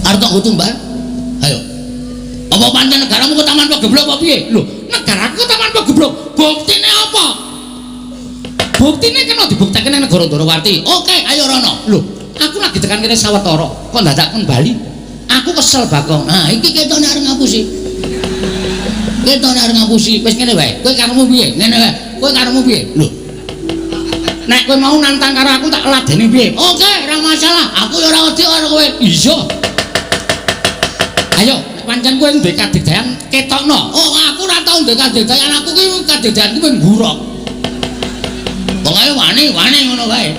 Arep tak nggo tumbal. Ayo. Apa pancen negaramu kok taman pegeblok apa piye? Lho, negaraku taman pegeblok. Buktine apa? Buktine kena dibuktekake nang negara Ndarawati. Oke, ayo rono. Lho, aku lagi tekan kene sawetara. Kok ndadak kembali? Aku kesel bakong. Nah, iki ketone arep ngapusi. Ketone arep ngapusi. Wis ngene wae. Kowe karepmu piye? Ngene wae. Kowe karepmu piye? Lho. Nek kowe mau nantang karo aku tak ladeni piye? Oke, ora masalah. Aku ya ora wedi karo kowe. Iya. Ayo, pancen kowe ndek kadedayan ketokno. Oh, aku ora tau ndek kadedayan. Aku ki kadedayanku ping buruk. Pokoke wani ngono wae.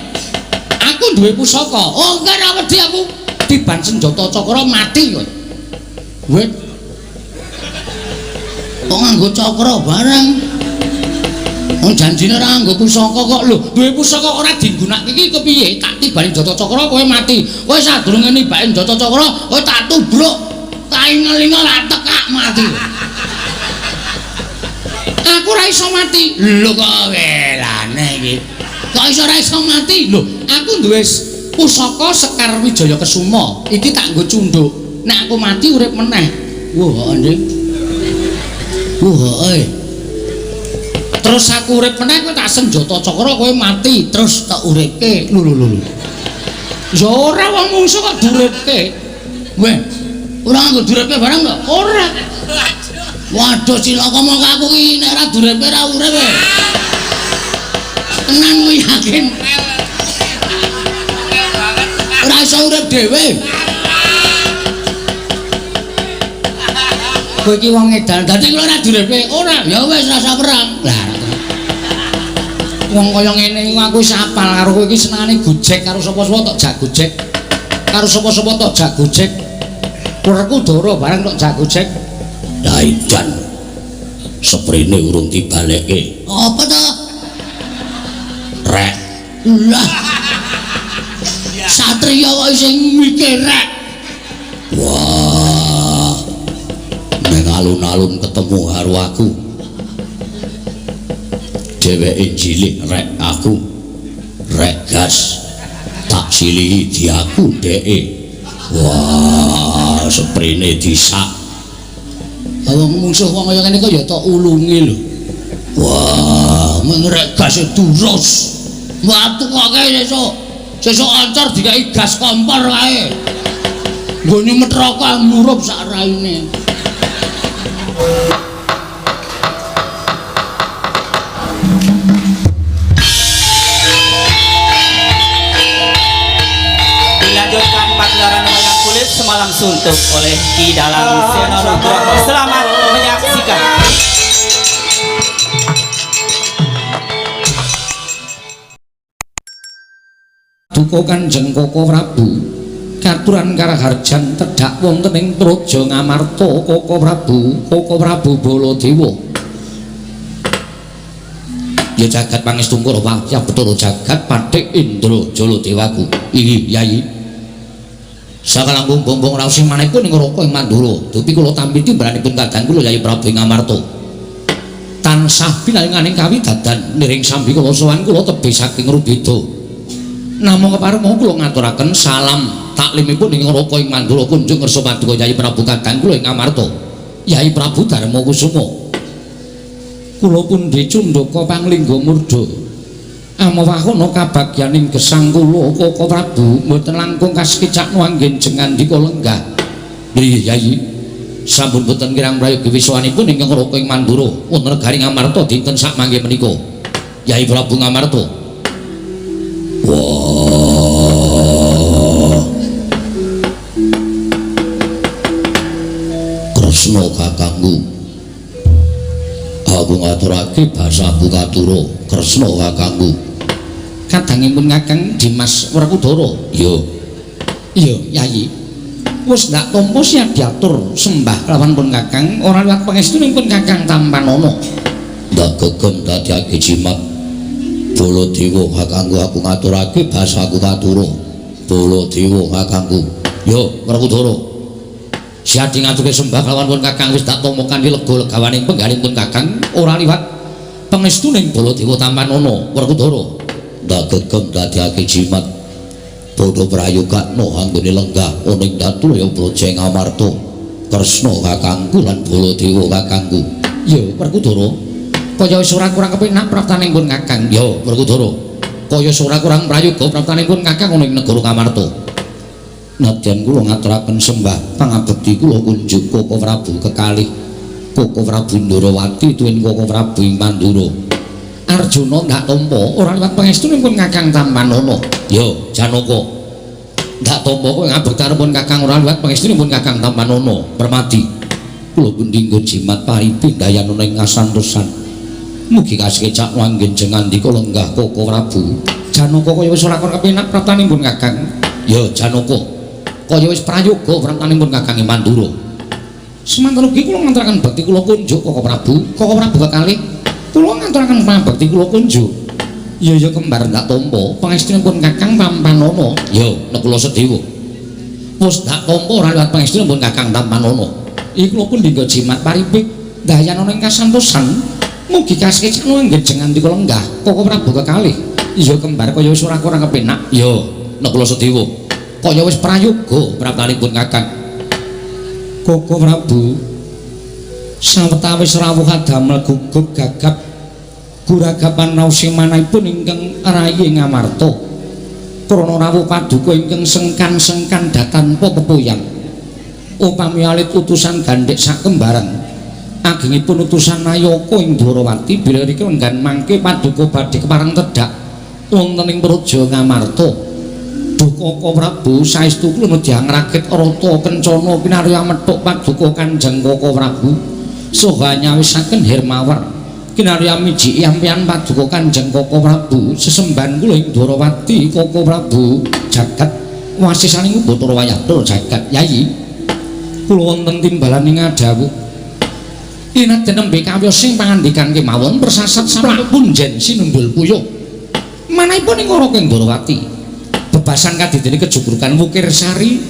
Aku duwe pusaka. Oh, enggak ora wedi aku. Diban senjata cakra mati kowe. Wit. Kok nganggo cakra bareng? Wong janjine ora nganggo pusaka kok lho. Duwe pusaka ora digunakke iki kepiye? Tak tibani jata cakra kowe mati. Kowe sadurunge nibake jata cakra, kowe tak tubruk. Tak ingel-ingel lah tekak mati. Aku ora iso mati. Lho kok welane iki. Kok iso ora iso mati? Lho, aku duwe pusaka Sekar Wijaya Kesuma. Iki tak nggo cundhuk. Nek aku mati urip meneh. Wah, Nding. Wah, terus aku urip meneh kowe tak senjata cakra kowe mati terus tak uripke. Lho. Ya ora wong mungsuh kok duripke. Weh, ora nggo duripke barang kok. Ora. Waduh cilaka mok aku iki nek ora duripke ora urip. Tenan kowe yakin? Ora iso urip dhewe. Kowe iki wong edan. Dadi kowe ora duripke. Ora, ya wis rasa perang. Lah. Wong kaya ngene iku aku wis apal karo kowe iki senengane gojek karo sapa-sapa tok jak gojek. Karo sapa-sapa tok jak gojek. Werku Dara bareng tok jak gojek. Lah idan. Seprene urung dibalekke. Apa to? Rek. Lah. Satriya kok sing mikir rek. Wah. Nek alun-alun ketemu karo aku. Dheweke cilik rek aku. Rek gas. Tak silihi di aku dheke. Wah, seprene disak. Wong musuh wong kaya ngene kok ya tok ulunge lho. Wah, mengrek gas durus. Watu kok kae sesuk ancor dikai gas kompor kae. Nggo nyumet rokok murup sak raine. Dilanjutkan pagelaran wayang kulit semalam suntuk oleh Ki Dalang Seno Nugroho. Selamat menyaksikan. Duka Kanjeng Koko Prabu katuran karaharjan tedhak wonten ing Praja Ngamarta Koko Prabu Baladewa. Ya jagat pangestu para wayah Bathara jagat Pathik Indra Jaladewaku. Iki Yai. Sakalangkung bombong raos maneka ning Raka ing Mandura. Dupi kula tampi timbalanipun kadang kula Yai Prabu Ngamarta. Tansah pinalingane kawidadan niring sambi kula sowan kula tebih saking Rubeda. Namung kepareng mau kula ngaturaken salam taklimipun ing Raka ing Mandura kunjung ngersa paduka Yai Prabu kadang kula ing Ngamarta. Yai Prabu Darma Kusuma. Kula pun dicundhaka panglingga murda. Amawahana kabagyaning gesang kula Koko Prabu mboten langkung kasekicakno anggen jengandika lenggah. Nggih Yai. Sampun boten kirang prayogi wiswanipun ing Raka ing Mandura wonten negari Ngamarta dinten sak mangke menika. Yai Prabu Ngamarta. Wah. Kresna kakangku. Aku ngaturake basa Bukatura Kresna kakangku. Kadangipun Kakang Dimas Werkudara. Iya. Iya, Yai. Wis ndak tampa siap diatur sembah kelawan pun Kakang ora liwat pangestunipun Kakang Tampanana. Ndak gegem dadiake jimat. Baladewa kakangku aku ngaturake basa Bukatura. Baladewa kakangku. Yo, Werkudara. Siadi ngaturke sembah kelawan pun Kakang wis tak tomokan lega legawaning penggalipun Kakang ora liwat pangestuning Baladewa Tampanana Werkudara. Ndak gegem dadiake jimat. padha prayogakna anggone lenggah ana ing Daturaya Praja Ngamarta Kresna kakangku lan Baladewa kakangku. Ya Werkudara, kaya wis ora kurang kepenak praptanipun Kakang. Ya Werkudara, kaya wis ora kurang prayoga praptanipun Kakang ana ing negara Ngamarta. Nadyan kula ngaturaken sembah pangabekti kula kunjuk Koko Prabu kekalih Koko Prabu Ndarawati tuwin Koko Prabu ing Pandura. Arjuna ndak tampa ora liwat pangestunipun Kakang Tampanana. Ya Janaka, ndak tampa kowe ngabektanipun Kakang ora liwat pangestunipun Kakang Tampanana. Permadi kula pundi nggo jimat paripin dayana ing kasantosan. Mugi kasekecak wanggen jengandika lenggah Koko Prabu. Janaka kaya wis ora kepenak praptanipun Kakang. Ya Janaka, kaya wis prayoga praptanipun Kakang Mandura. Semanten ugi kula ngaturaken bakti kula kunjuk Koko Prabu kekalih kula ngaturaken pangabekti kula kunjuk. Ya kembar ndak tampa pangestunipun Kakang Tampanana. Ya nek kula sedewa wis ndak tampa ora liwat pangestunipun Kakang Tampanana. Iki kula pun dinggo jimat paripik dayana ing kasantosan. Mugi kasekecak nganggen jengandika lenggah Koko Prabu kekalih. Ya kembar kaya wis ora kurang kepenak. Ya nek kula sedewa kaya wis prayoga praptanipun Kakang. Koko Prabu sawetawis rawuh damel guguk gagap guragapan raos manahipun ingkang rayi Ngamarta krana rawuh paduka ingkang sengkan-sengkan datanpa pepoyang upami alit utusan gandhek sakembaran agengipun utusan Nayaka ing Ndarawati bila riki lenggan mangke paduka badhe kepareng tedhak wonten ing Praja Ngamarta. Duh Koko Prabu saestu kula nedhi ngrakit rata kencana pinarya methuk paduka Kanjeng Koko Prabu saha nyawisaken Hermawar kinarya miji ampian paduka Kanjeng Koko Prabu sesembahan kula ing Ndarawati Koko Prabu jagat wasisaning Bathara Wayadara jagat Yayi kula wonten timbalan ing adhawu inaden nembe kawya sing pangandikan kemawon persasat sampun jen sinembul puyuh manahipun ing ora ing Ndarawati bebasan kadidene kejugurkan Wukir Sari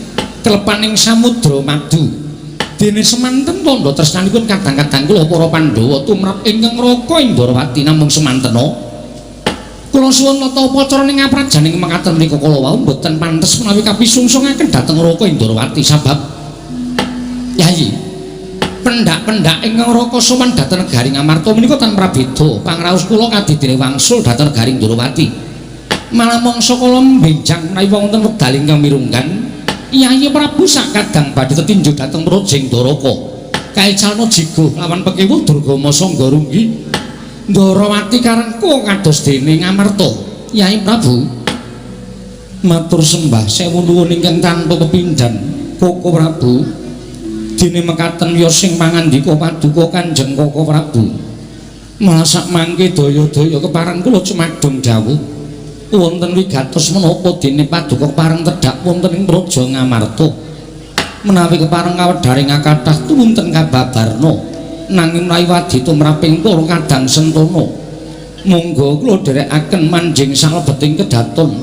kelepaning Samudra Madu dene semanten tandha tresnanipun kadang-kadang kula para Pandhawa tumrap ingkang Raka ing Ndarawati namung semantena kula suwun nata upacara ning aprajaning mekaten menika kala wau mboten pantes menawi kapisungsungaken dhateng Raka ing Ndarawati sabab Yayi pendak-pendak ingkang Raka sowan dhateng negari Ngamarta menika tanpa beda pangraos kula kadidene wangsul dhateng negari Ndarawati malah mangsa kala benjang menawi wonten wekdal ingkang mirunggan Yayi Prabu sakadang badhe tetinju dhateng Praja Ndaraka kaecalna jigo lawan Pekewuh Durgama Sangga Runggi Ndarawati karengku kados dene Ngamarta. Yayi Prabu matur sembah sewu nuwun ingkang tanpa pepindhan Koko Prabu dene mekaten ya sing pangandika paduka Kanjeng Koko Prabu malah sak mangke daya-daya kepareng kula cumadung dawuh wonten wigatos menapa dene paduka pareng tedhak wonten ing Praja Ngamarta menawi kepareng kawedharing kathah tuwunten kababarna nanging menawi wadi tumraping para kadang sentana monggo kula dherekaken manjing salebeting kedaton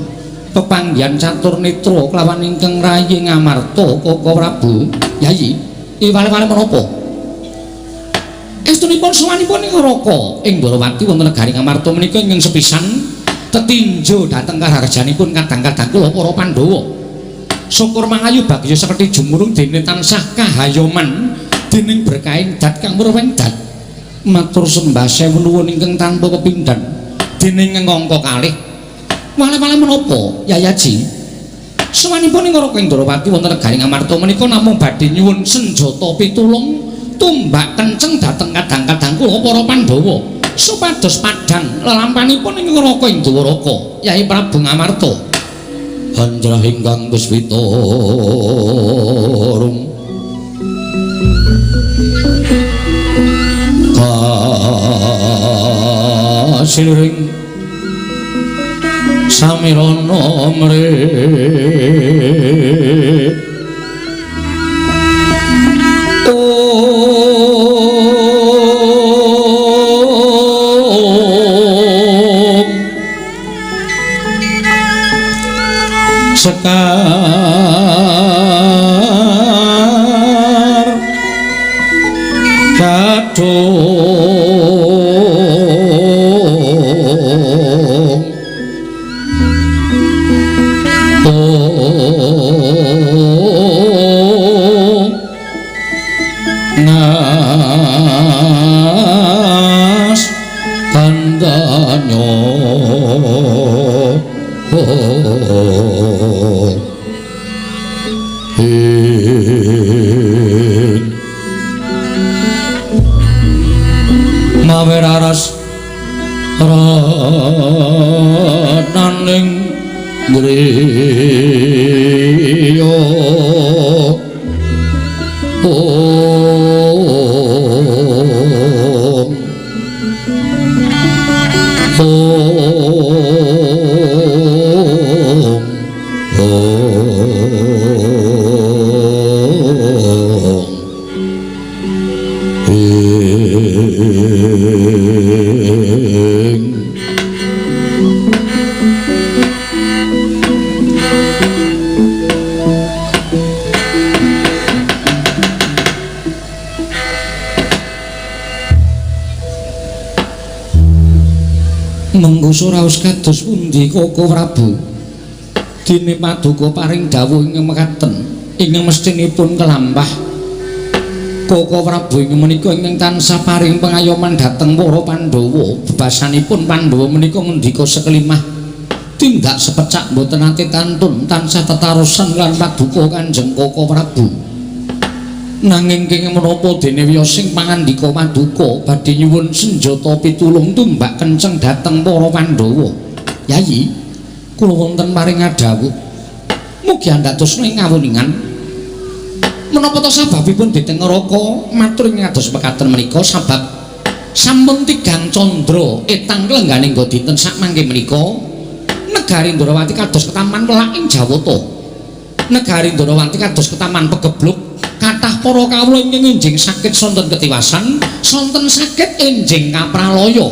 pepanggihan catur netra kelawan ingkang rayi Ngamarta Koko Prabu. Yayi iwale-wale menapa estunipun sawanipun ing Raka ing Ndarawati wonten negari Ngamarta menika ingkang sepisan tetinju dhateng karharjanipun kadang-kadang kula para Pandhawa syukur mangayu bagya seperti jumurung dene tansah kahayoman dening berkaing dat kang murweng dat matur sembah sewu nuwun ingkang tanpa kepindhan dening ngangka kalih wale-wale menapa Yayaji sawanipun ing Raka ing Ndarawati wonten negari Ngamarta menika namung badhe nyuwun senjata pitulung tumbak kenceng dhateng kadang-kadang kula para Pandhawa supados padhang lelampanipun ing Raka ing Dwaraka Yayi Prabu Ngamarta hanjrah ingkang Puspitarung kasiring samirana mrih sekar kadung mawer aras rananing griya menggusa raos kados pundi Koko Prabu dene paduka paring dawuh ing mekaten ingkang mestinipun kelampah Koko Prabu ing menika ingkang tansah paring pengayoman dhateng para Pandhawa bebasanipun Pandhawa menika ngendika sekelimah tindak sepecak boten ate kantun tansah tetarusan lan paduka Kanjeng Koko Prabu nanging kenging menapa dene wiyosing pangandika paduka badhe nyuwun senjata pitulung tumbak kenceng dhateng para Pandhawa. Yayi, kula wonten paring adhawuh. Mugi andhatos ing ngawuningan. Menapa ta sababipun Deteng Ngraka matur ing kados mekaten menika sabab sampun tigang candra etang klengganing nggo dinten sak mangke menika negari Ndrawati kados ketaman welak ing Jawata. Negari Ndrawati kados ketaman pegebluk kathah para kawula ingkang enjing sakit sonten ketiwasan sonten sakit enjing kapralaya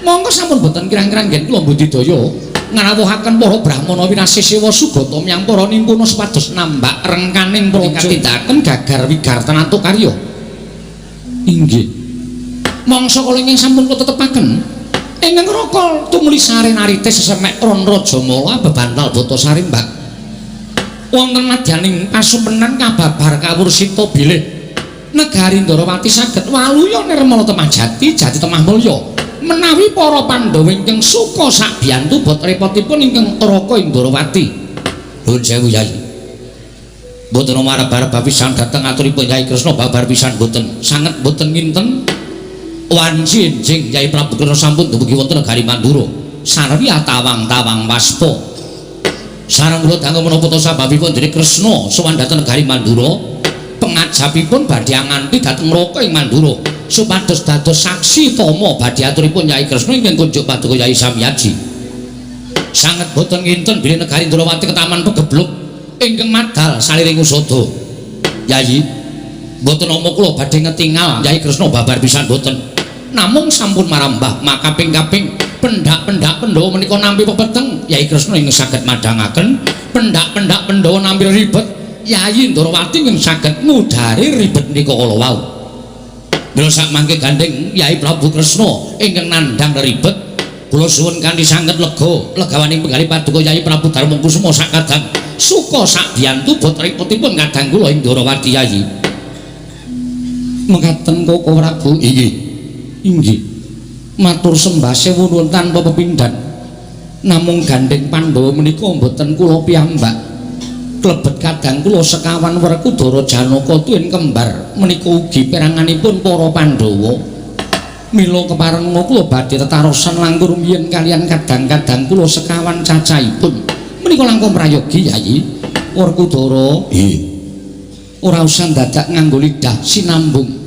monggo sampun boten kirang-kirang ngen kula budidaya ngrawuhaken para brahmana winasih sewa sugata miyang para nimpuna supados nambak rengkaning praja tindakaken gagar wigartanatu karya inggih mangsa kala ingkang sampun kula tetepaken ingkang Ngraka tumuli sare narite sesemek ron Rajamala bebantal Batasari Mbak wonten madyaning pasumenan kababar kawursita bilih negari Ndrawati saged waluya nirmala temajati jati temah mulya menawi para Pandhawa ingkang suka sak biyantu bot repotipun ingkang Raka ing Ndrawati. Nuwun sewu Yai. Mboten marep-arep pisan dhateng aturipun Yai Kresna babar pisan mboten sanget mboten nginten wanci enjing Yai Prabu Kresna sampun dumugi wonten negari Mandura sarwi tawang-tawang waspa sareng kula dangu menapa ta sababipun Dene Kresna sowan dhateng negari Mandura pengajapipun badhe nganti dhateng Ngraka ing Mandura supados dados saksi tama badhe aturipun Yai Kresna ingkang kunjuk paduka Yai Samyaji sanget boten nginten bilih negari Ndrawati ketaman pegebluk ingkang madal saliring usada Yai boten nama kula badhe ngetingal Yai Kresna babar pisan boten namung sampun marambah makaping-kaping pendak-pendak Pandhawa menika nampi pepeteng Yai Kresna ing saged madhangaken pendak-pendak Pandhawa nampi ribet Yai Ndrawati ing saged ngudari ribet menika kala wau mila sak mangke gandeng Yai Prabu Kresna ingkang nandhang ribet kula suwun kanthi sanget lega legawaning penggalih paduka Yai Prabu Darmakusuma sakadang suka sak biyantu bot repotipun kadang kula ing Ndrawati Yai mekaten Koko Prabu inggih matur sembah sewu nuwun tanpa pepindhan namung gandeng Pandhawa menika mboten kula piyambak klebet kadang kula sekawan Werkudara Janaka tuwin kembar menika ugi peranganipun para Pandhawa mila kepareng kula badhe tetarosan langkung rumiyin kalian kadang-kadang kula sekawan cacahipun menika langkung prayogi Yai Werkudara ora usah dadak nganggo lidah sinambung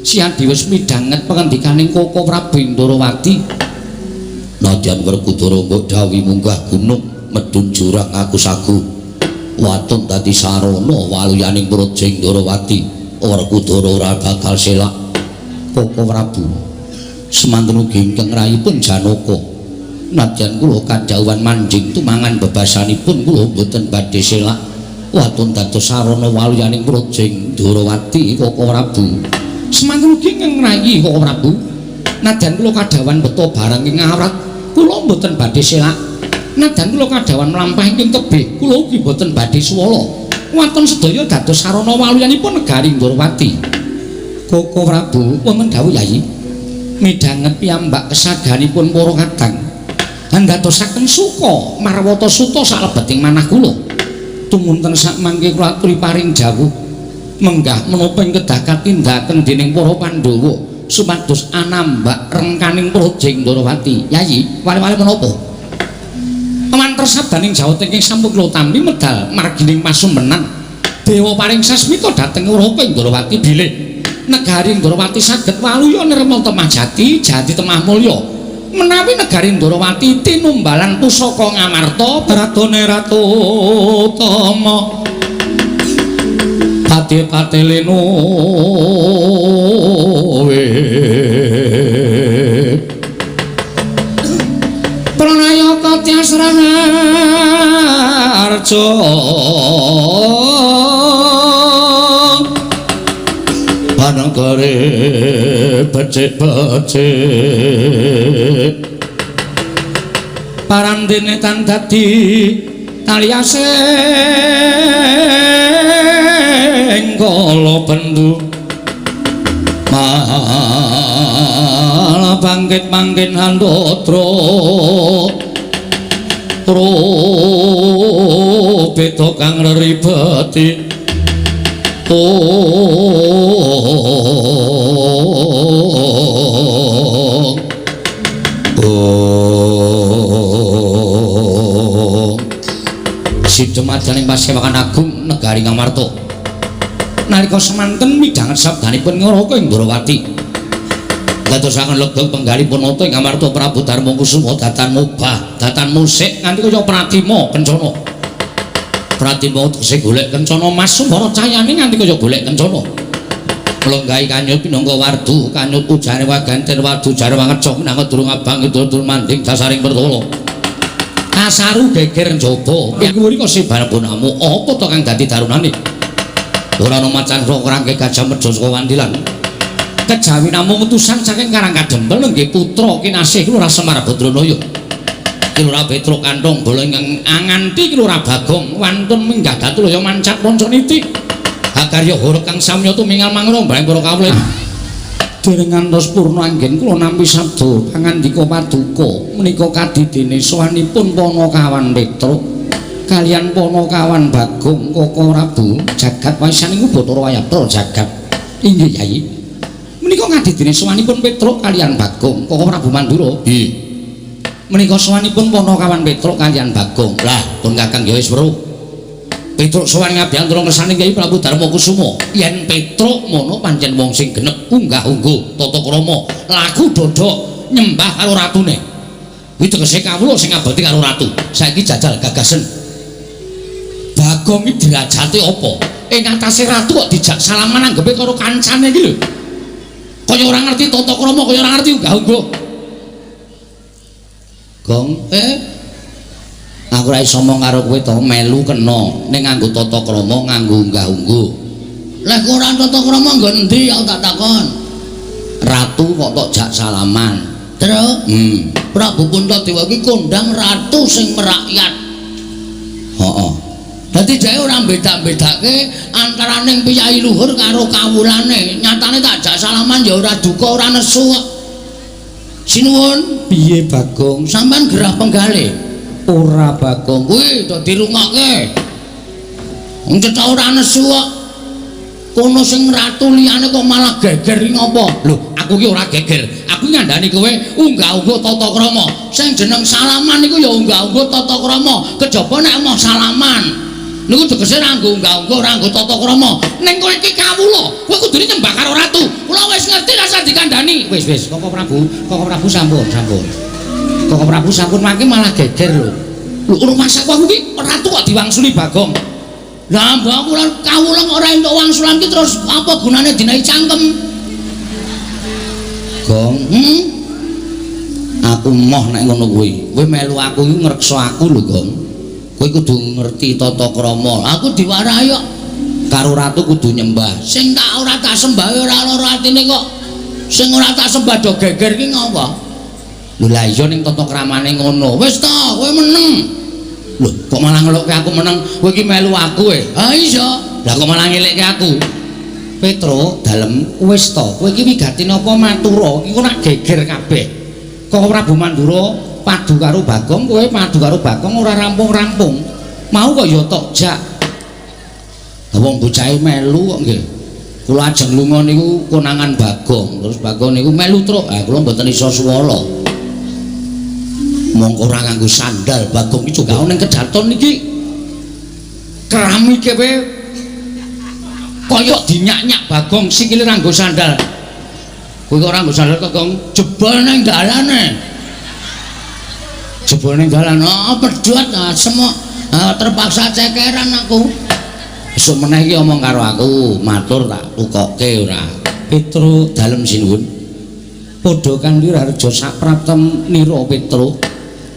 Siadi wis midhanget pangandikaning Koko Prabu Ndrawati. Nadyan Werkudara mbok dawuhi munggah gunung medhun jurang aku sagu. Watun dadi sarana waluyaning praja Ndrawati. Werkudara ora bakal selak. Koko Prabu semanten ugi ingkang rayipun Janaka. Nadyan kula kadhawuhan manjing tumangan bebasanipun kula boten badhe selak. Watun dados sarana waluyaning praja Ndrawati Koko Prabu. Semanten ugi ngrayi Koko Prabu nadyan kula kadhawan beto barang ing awrat kula mboten badhe selak nadyan kula kadhawan mlampah ing tebih kula ugi mboten badhe swala waton sedaya dados sarana waluyanipun negari Ndrawati Koko Prabu wonten dawuh Yai midhanget piyambak kesaganipun para kadang ndadosaken suka marwata suta salebeting manah kula tumunten sak mangke kula aturi paring jawuh menggah menapa ing kedah katindaken dening para Pandhawa supados anambak rengkaning Projing Ndrawati. Yayi, wali-wali menapa? Pamantar sabdaning jawata ingkang sampun kula tampi medal margining pasumbenan dewa paring sasmita dhateng Raka Ndrawati bilih negari Ndrawati saged waluya nirma temajati jati temah mulya menawi negari Ndrawati tinumbalan pusaka ngamarta pratone ratu tama pati-pati leno pranayaka tiasrang arca panagare becik-becik parandene tan dadi taliasing kala bendu malah bangkit-bangkit handatra beda kang reribeti Sidemadaning Pasewakan Agung negari Ngamarta nalika semanten midhanget sabdanipun Raka Ndrawati dadosaken lega penggalipun nata ing Ngamarta Prabu Darma Kusuma datan mubah datan musik nganti kaya pratima kencana pratima tegese golek kencana Mas Sumbara Cahyane nganti kaya golek kencana mlenggahi kanyut pinangka wardu kanyut ujare waganten wadu jare wangeca minangka durung abang dur manding dasaring pertolo kasaru geger njaba iku mriko sibarbonamu apa to kang dadi darunane ora ana macan rangke gajah medha saka wandilan kejawi namung utusan saking Karang Kadempel nggih putra kinasih Lurah Semar Badranaya Lurah Petruk Kantong bola ingkang anganti Lurah Bagong wantun minggah datulaya mancat Rancaniti Hakarya Horeg kang samya tumingal mangrong bareng para kawula dereng ngantos purna anggen kula nampi sabda pangandika paduka menika kadidene sowanipun Panakawan Petruk kaliyan Panakawan Bagong Koko Prabu jagat waisaning Bathara Wayapra jagat inggih Yayi menika kadidene sowanipun Petruk kaliyan Bagong Koko Prabu Mandura nggih menika sowanipun Panakawan Petruk kaliyan Bagong lah pun Kakang ya wis weruh Petruk sowan ngabiyantara kersane Kyai Prabu Darma Kusuma yen Petruk mono pancen wong sing genep unggah-ungguh tata krama laku dodok nyembah karo ratune kuwi tegese kawula sing aboti karo ratu saiki jajal gagasen Bagong iki derajate apa ing atase ratu kok dijak salaman anggepe karo kancane iki lho kaya ora ngerti tata krama kaya ora ngerti unggah-ungguh Gong aku ora iso omong karo kowe to melu kena ning nganggo tata krama nganggo unggah-ungguh lek ora tata krama nggo endi aku tak takon ratu kok tok jak salaman terus Prabu Puntadewa iki kondang ratu sing merakyat heeh dadi dhek ora bedak-bedake antaraning piyai luhur karo kawulane nyatane tak jak salaman ya ora duka ora nesu sinuwun piye Bagong sampean gerah penggalih ora Bagong kuwi do dirungokke wong cetha ora nesu kok kono sing ratu liyane kok malah geger iki ngopo lho aku ki ora geger aku ngandani kowe unggah-ungguh tata krama sing jeneng salaman iku ya unggah-ungguh tata krama kejaba nek mau salaman niku tegese ora nggo unggah-ungguh ora nggo tata krama ning kowe iki kawula kowe kudune nyembah karo ratu kula wis ngerti rasa dikandani wis Koko Prabu sampun Koko Prabu sampun mangke malah geger lho. Lho rumah sak aku iki ratu kok diwangsuli Bagong. Lah mbok kawula ora entuk wangsulan ki terus apa gunane dinahi cangkem? Gong, aku moh nek ngono kuwi. Kowe melu aku iki ngrekso aku lho, Gong. Kowe kudu ngerti tata krama. Aku diwarahi kok karo ratu kudu nyembah. Sing tak ora tak sembah ora lara atine kok. Sing ora tak sembah do geger ki ngopo? Lho lah iya ning tata kramane ngono. Wis ta, kowe meneng. Lho, kok malah ngelukke aku meneng? Kowe iki melu aku Ha iya. Lah kok malah ngelekke aku? Petruk, dalem wis ta. Kowe iki wigati napa matura? Iku nak geger kabeh. Kok Prabu Mandura padu karo Bagong, kowe padu karo Bagong ora rampung-rampung. Mau kok ya tok jak. Wong bocahe melu kok nggih. Kula ajeng lunga niku konangan Bagong, terus Bagong niku melu truk. Ah kula mboten iso swala. Mongko ora nganggo sandal Bagong iki juga ning kejaton niki. Keramike wae kaya dinyak-nyak Bagong sikile ora nggo sandal. Kowe kok ora nggo sandal kok jebol ning dalane. Jebol ning dalan pedhot semok terpaksa cekeran aku. Esuk meneh iki omong karo aku, matur tak tukokke ora. Petro dalem sinuwun. Padha kanthi Harja Sapraptem nira Petro.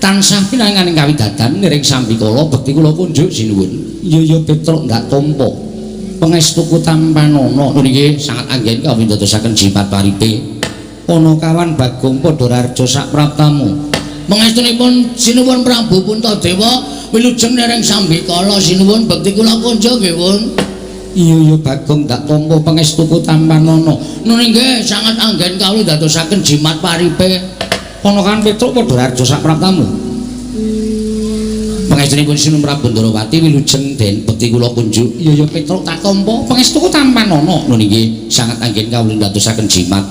Tansah pinanganing kawidadan niring sambikala bekti kula kunjuk sinuwun. Iya Petro ndak tampa. Pangestuku tampanana niki sangat anggen kawin dadosaken jimat paripe. Ana kawan Bagong padha Harja Sapraptamu. Pangestunipun sinuwun Prabu Puntadewa wilujeng nering sambikala sinuwun bekti kula kunjuk nggih pun. Iya Bagong tak tampa pangestuku tampanana. Nuni nggih sangat anggen kawula dadosaken jimat paripe. Ponokan Petruk padha Harja Sapraptamu. Pangestunipun sinuwun Prabu Ndrawati wilujeng den bekti kula kunjuk. Iya Petruk tak tampa pangestuku tampanana. Nuni nggih sangat anggen kawula dadosaken jimat.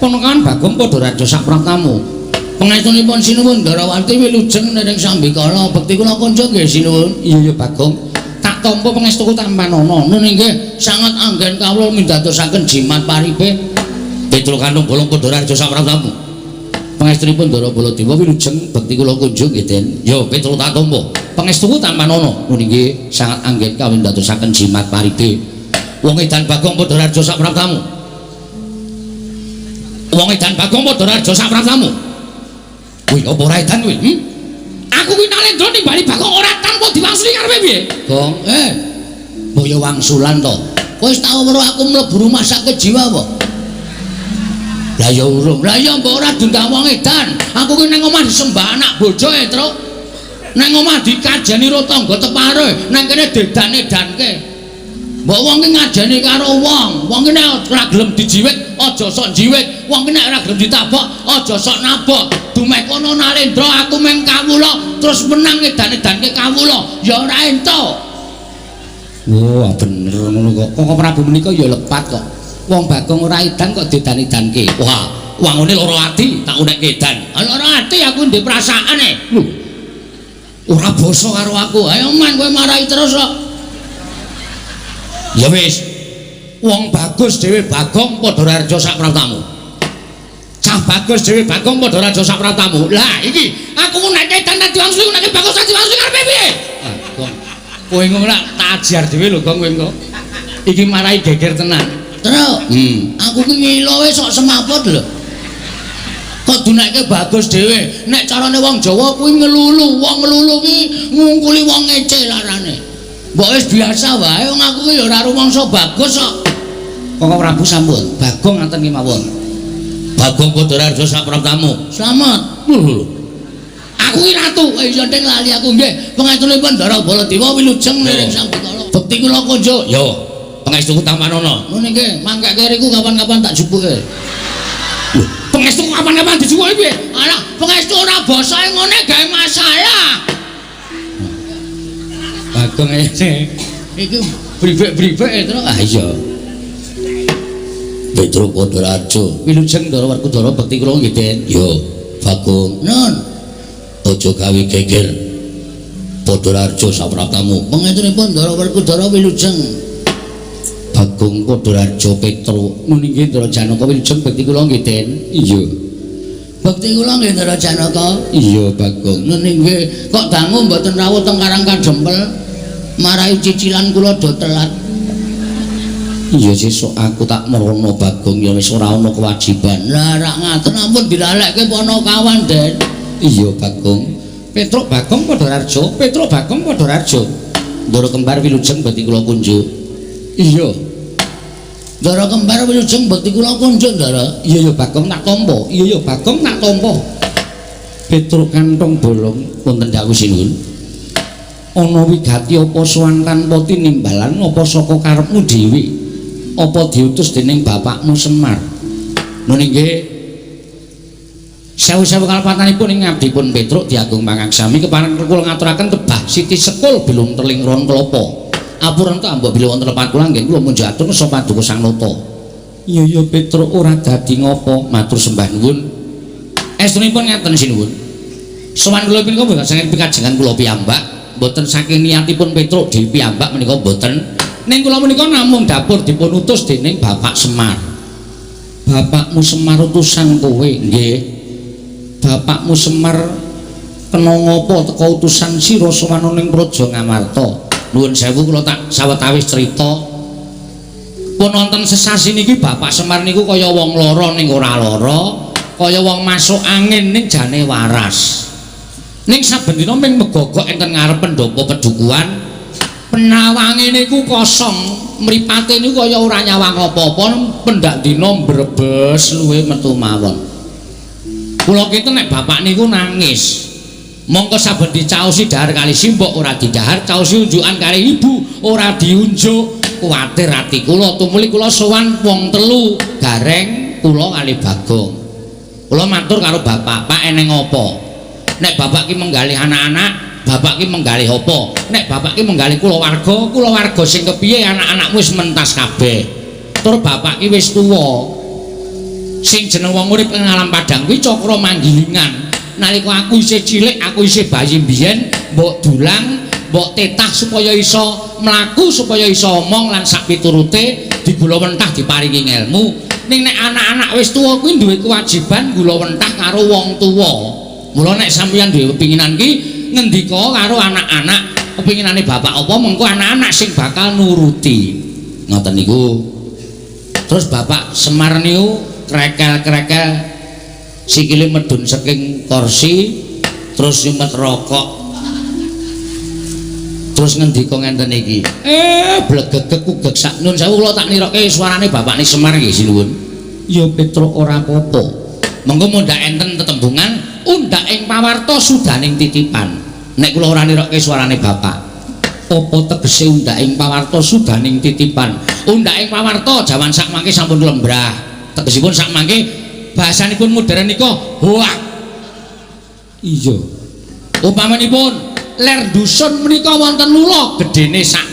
Ponokan Bagong padha Harja Sapraptamu. Pangestunipun sinuwun Ndrawati wilujeng nering sambikala bekti kula kunjuk nggih sinuwun. Iya Bagong tak tampa pangestuku tampanana. Nuni nggih sangat anggen kawula mindadosaken jimat paripe. Petruk kanthong bolong padha Harja Sapraptamu. Pangestunipun Ndara Baladewa wilujeng bekti kula kunjuk nggih Den. Ya Petruk tak tampa pangestuku tampanana. Nuni nggih sangat anggen kawula mindadosaken jimat paripe. Wong edan Bagong padha Harja Sapraptamu. Wong edan Bagong padha Harja Sapraptamu. Kuwi apa ora edan kuwi? Aku kuwi nalendra nimbali Bagong ora tanpa diwangsuli karepe piye? Gong, boyo wangsulan to. Kowe wis tau weruh aku mlebu rumah sakit jiwa apa? Lah ya urung. Lah ya mbok ora diundang wong edan. Aku kuwi nang omah disembah anak bojoe, Truk. Nang omah dikajeni ro tangga tepare, nang kene dedan-edanke. Mbok wong ki ngajeni karo wong. Wong ki nek ora gelem dijiwit, aja sok jiwit. Wong ki nek ora gelem ditabok, aja sok nabok. Dumeh kono nalendra aku meng kawula terus menang edan-edanke kawula ya ora entuk. Wah bener ngono kok. Kok Prabu menika ya lepat kok. Wong Bagong ora edan kok dedan-edanke. Wah, wangune lara ati tak unekke edan. Lara ati aku ndek perasaane. Lho. Ora basa karo aku. Ayo man kowe marahi terus kok. Ya wis. Wong bagus dhewe Bagong padha Harja Sapraptamu. Cah bagus dhewe Bagong padha Harja Sapraptamu. Lah iki aku nek edan tak diwangsuli nek bagus tak diwangsuli karepe piye? Ah, Gong. Kowe ngono tak ajar dhewe lho Gong kowe engko. Iki marahi geger tenan. Terus, aku ki ngilo wis sok semaput lho. Kok dunekke bagus dhewe. Nek carane wong Jawa kuwi ngelulu, wong ngelulu ki ngungkuli wong ngece larane. Mbok wis biasa wae wong aku ki ya ora rumangsa bagus kok. Kok Prabu sampun, Bagong ngaten ki mawon. Bagong padha Harja Sapraptamu. Slamet. Lho. Aku ki ratu, iya ning lali aku nggih. Pangestunipun Ndara Baladewa wilujeng nering sambikala. Bekti kula kunjuk. Yo. Pangestuku tampanana. Ngene nggih, mangkake riku kapan-kapan tak jupuke. Lho, pangestuku kapan-kapan dijupuke piye? Alah, pangestu ora basahe ngene gawe masalah. Bagong iki bribek-bribek terus. Ah iya. Petruk padha Harja wilujeng Ndara Werkudara bekti kula nggih Den. Yo, Bagong. Nun. Aja gawe geger. Padha Harja Sapraptamu. Pangestunipun Ndara Werkudara wilujeng Bagong padha Harja Petruk. Nuni nggih Ndara Janaka wilujeng bekti kula nggih Den. Iya. Bekti kula nggih Ndara Janaka. Iya Bagong. Nuni nggih kok dangu mboten rawuh teng Karang Kadempel. Marahi cicilan kula do telat. Iya sesuk aku tak merono Bagong ya wis ora ana kewajiban. Lah rak ngaten ampun dilalekke Panakawan Den. Iya Bagong. Petruk Bagong padha Harja, Petruk Bagong padha Harja. Ndara kembar wilujeng bekti kula kunjuk. Iya. Ndara kembar wilujeng bekti kula kunjuk Ndara. Iya ya Bagong tak tampa. Iya ya Bagong tak tampa. Petruk kantong bolong wonten dawuh sinuwun. Ana wigati apa sowan tanpa tinimbalan apa saka karepmu dhewe? Apa diutus dening bapakmu Semar? Nuni nggih. Sewu-sewu kalpatanipun ing ngabdipun Petruk Diagung Pangaksami kepareng kula ngaturaken tebah Siti Sekul bilung teling ron klapa. Apuran ta mbok bilih wonten lepat kula nggih kula munjuk atur sapa paduka Sang Nata. Iya Petruk ora dadi ngopo matur sembah nuwun. Estunipun ngaten sinuwun. Sowan kula menika mboten saking pikajengan kula piyambak, mboten saking niatipun Petruk dhewe piyambak menika mboten. Ning kula menika namung dapur dipun utus dening Bapak Semar. Bapakmu Semar utusan kowe, nggih. Bapakmu Semar kena ngopo teka utusan sira sowan ning Praja Ngamarta. Nuwun sewu kula tak sawetawis crita. Pun wonten sesasi niki Bapak Semar niku kaya wong lara ning ora lara, kaya wong masuk angin ning jane waras. Ning saben dina ming megogok enten ngarep pendopo pedukuhan. Penawange niku kosong, mripate niku kaya ora nyawang apa-apa, pendak dina mbrebes luwe metu mawon. Kula kiten nek bapak niku nangis. Mongko saben dicaosi dahar kali simbok ora didahar, caosi unjukan kali ibu ora diunjuk. Kuwatir ati kula tumuli kula sowan wong telu, Gareng, kula kali Bagong. Kula matur karo bapak, "Pak eneng apa? Nek bapak ki menggalih anak-anak, bapak ki menggalih apa? Nek bapak ki menggalih kulawarga sing kepiye anak-anakmu wis mentas kabeh. Tur bapak ki wis tuwa. Sing jeneng wong urip ing alam padang kuwi cakra manggilingan. Nalika aku isih cilik, aku isih bayi biyen, mbok dulang, mbok tetah supaya iso mlaku, supaya iso omong lan sak piturute digula wentah diparingi ngelmu. Ning nek anak-anak wis tuwa kuwi duwe kewajiban gula wentah karo wong tuwa. Mula nek sampeyan duwe kepinginan ki ngendika karo anak-anak, kepinginane bapak apa mengko anak-anak sing bakal nuruti." Ngoten niku. Terus Bapak Semar niku krekel-krekel sikile medun saking kursi terus nyumet rokok terus ngendika ngenten iki blegegek ugeg sak nun sewu kula tak nirokke suarane bapakne Semar nggih sinuwun. Ya Petruk ora apa-apa mengko mundak enten tetembungan undak ing pawarta sudaning titipan. Nek kula ora nirokke suarane bapak apa tegese undak ing pawarta sudaning titipan. Undak ing pawarta jaman sak mangke sampun lembrah tegesipun sak mangke bahasanipun modern nika hoak. Iya. Upamanipun ler dusun menika wonten ula gedene sak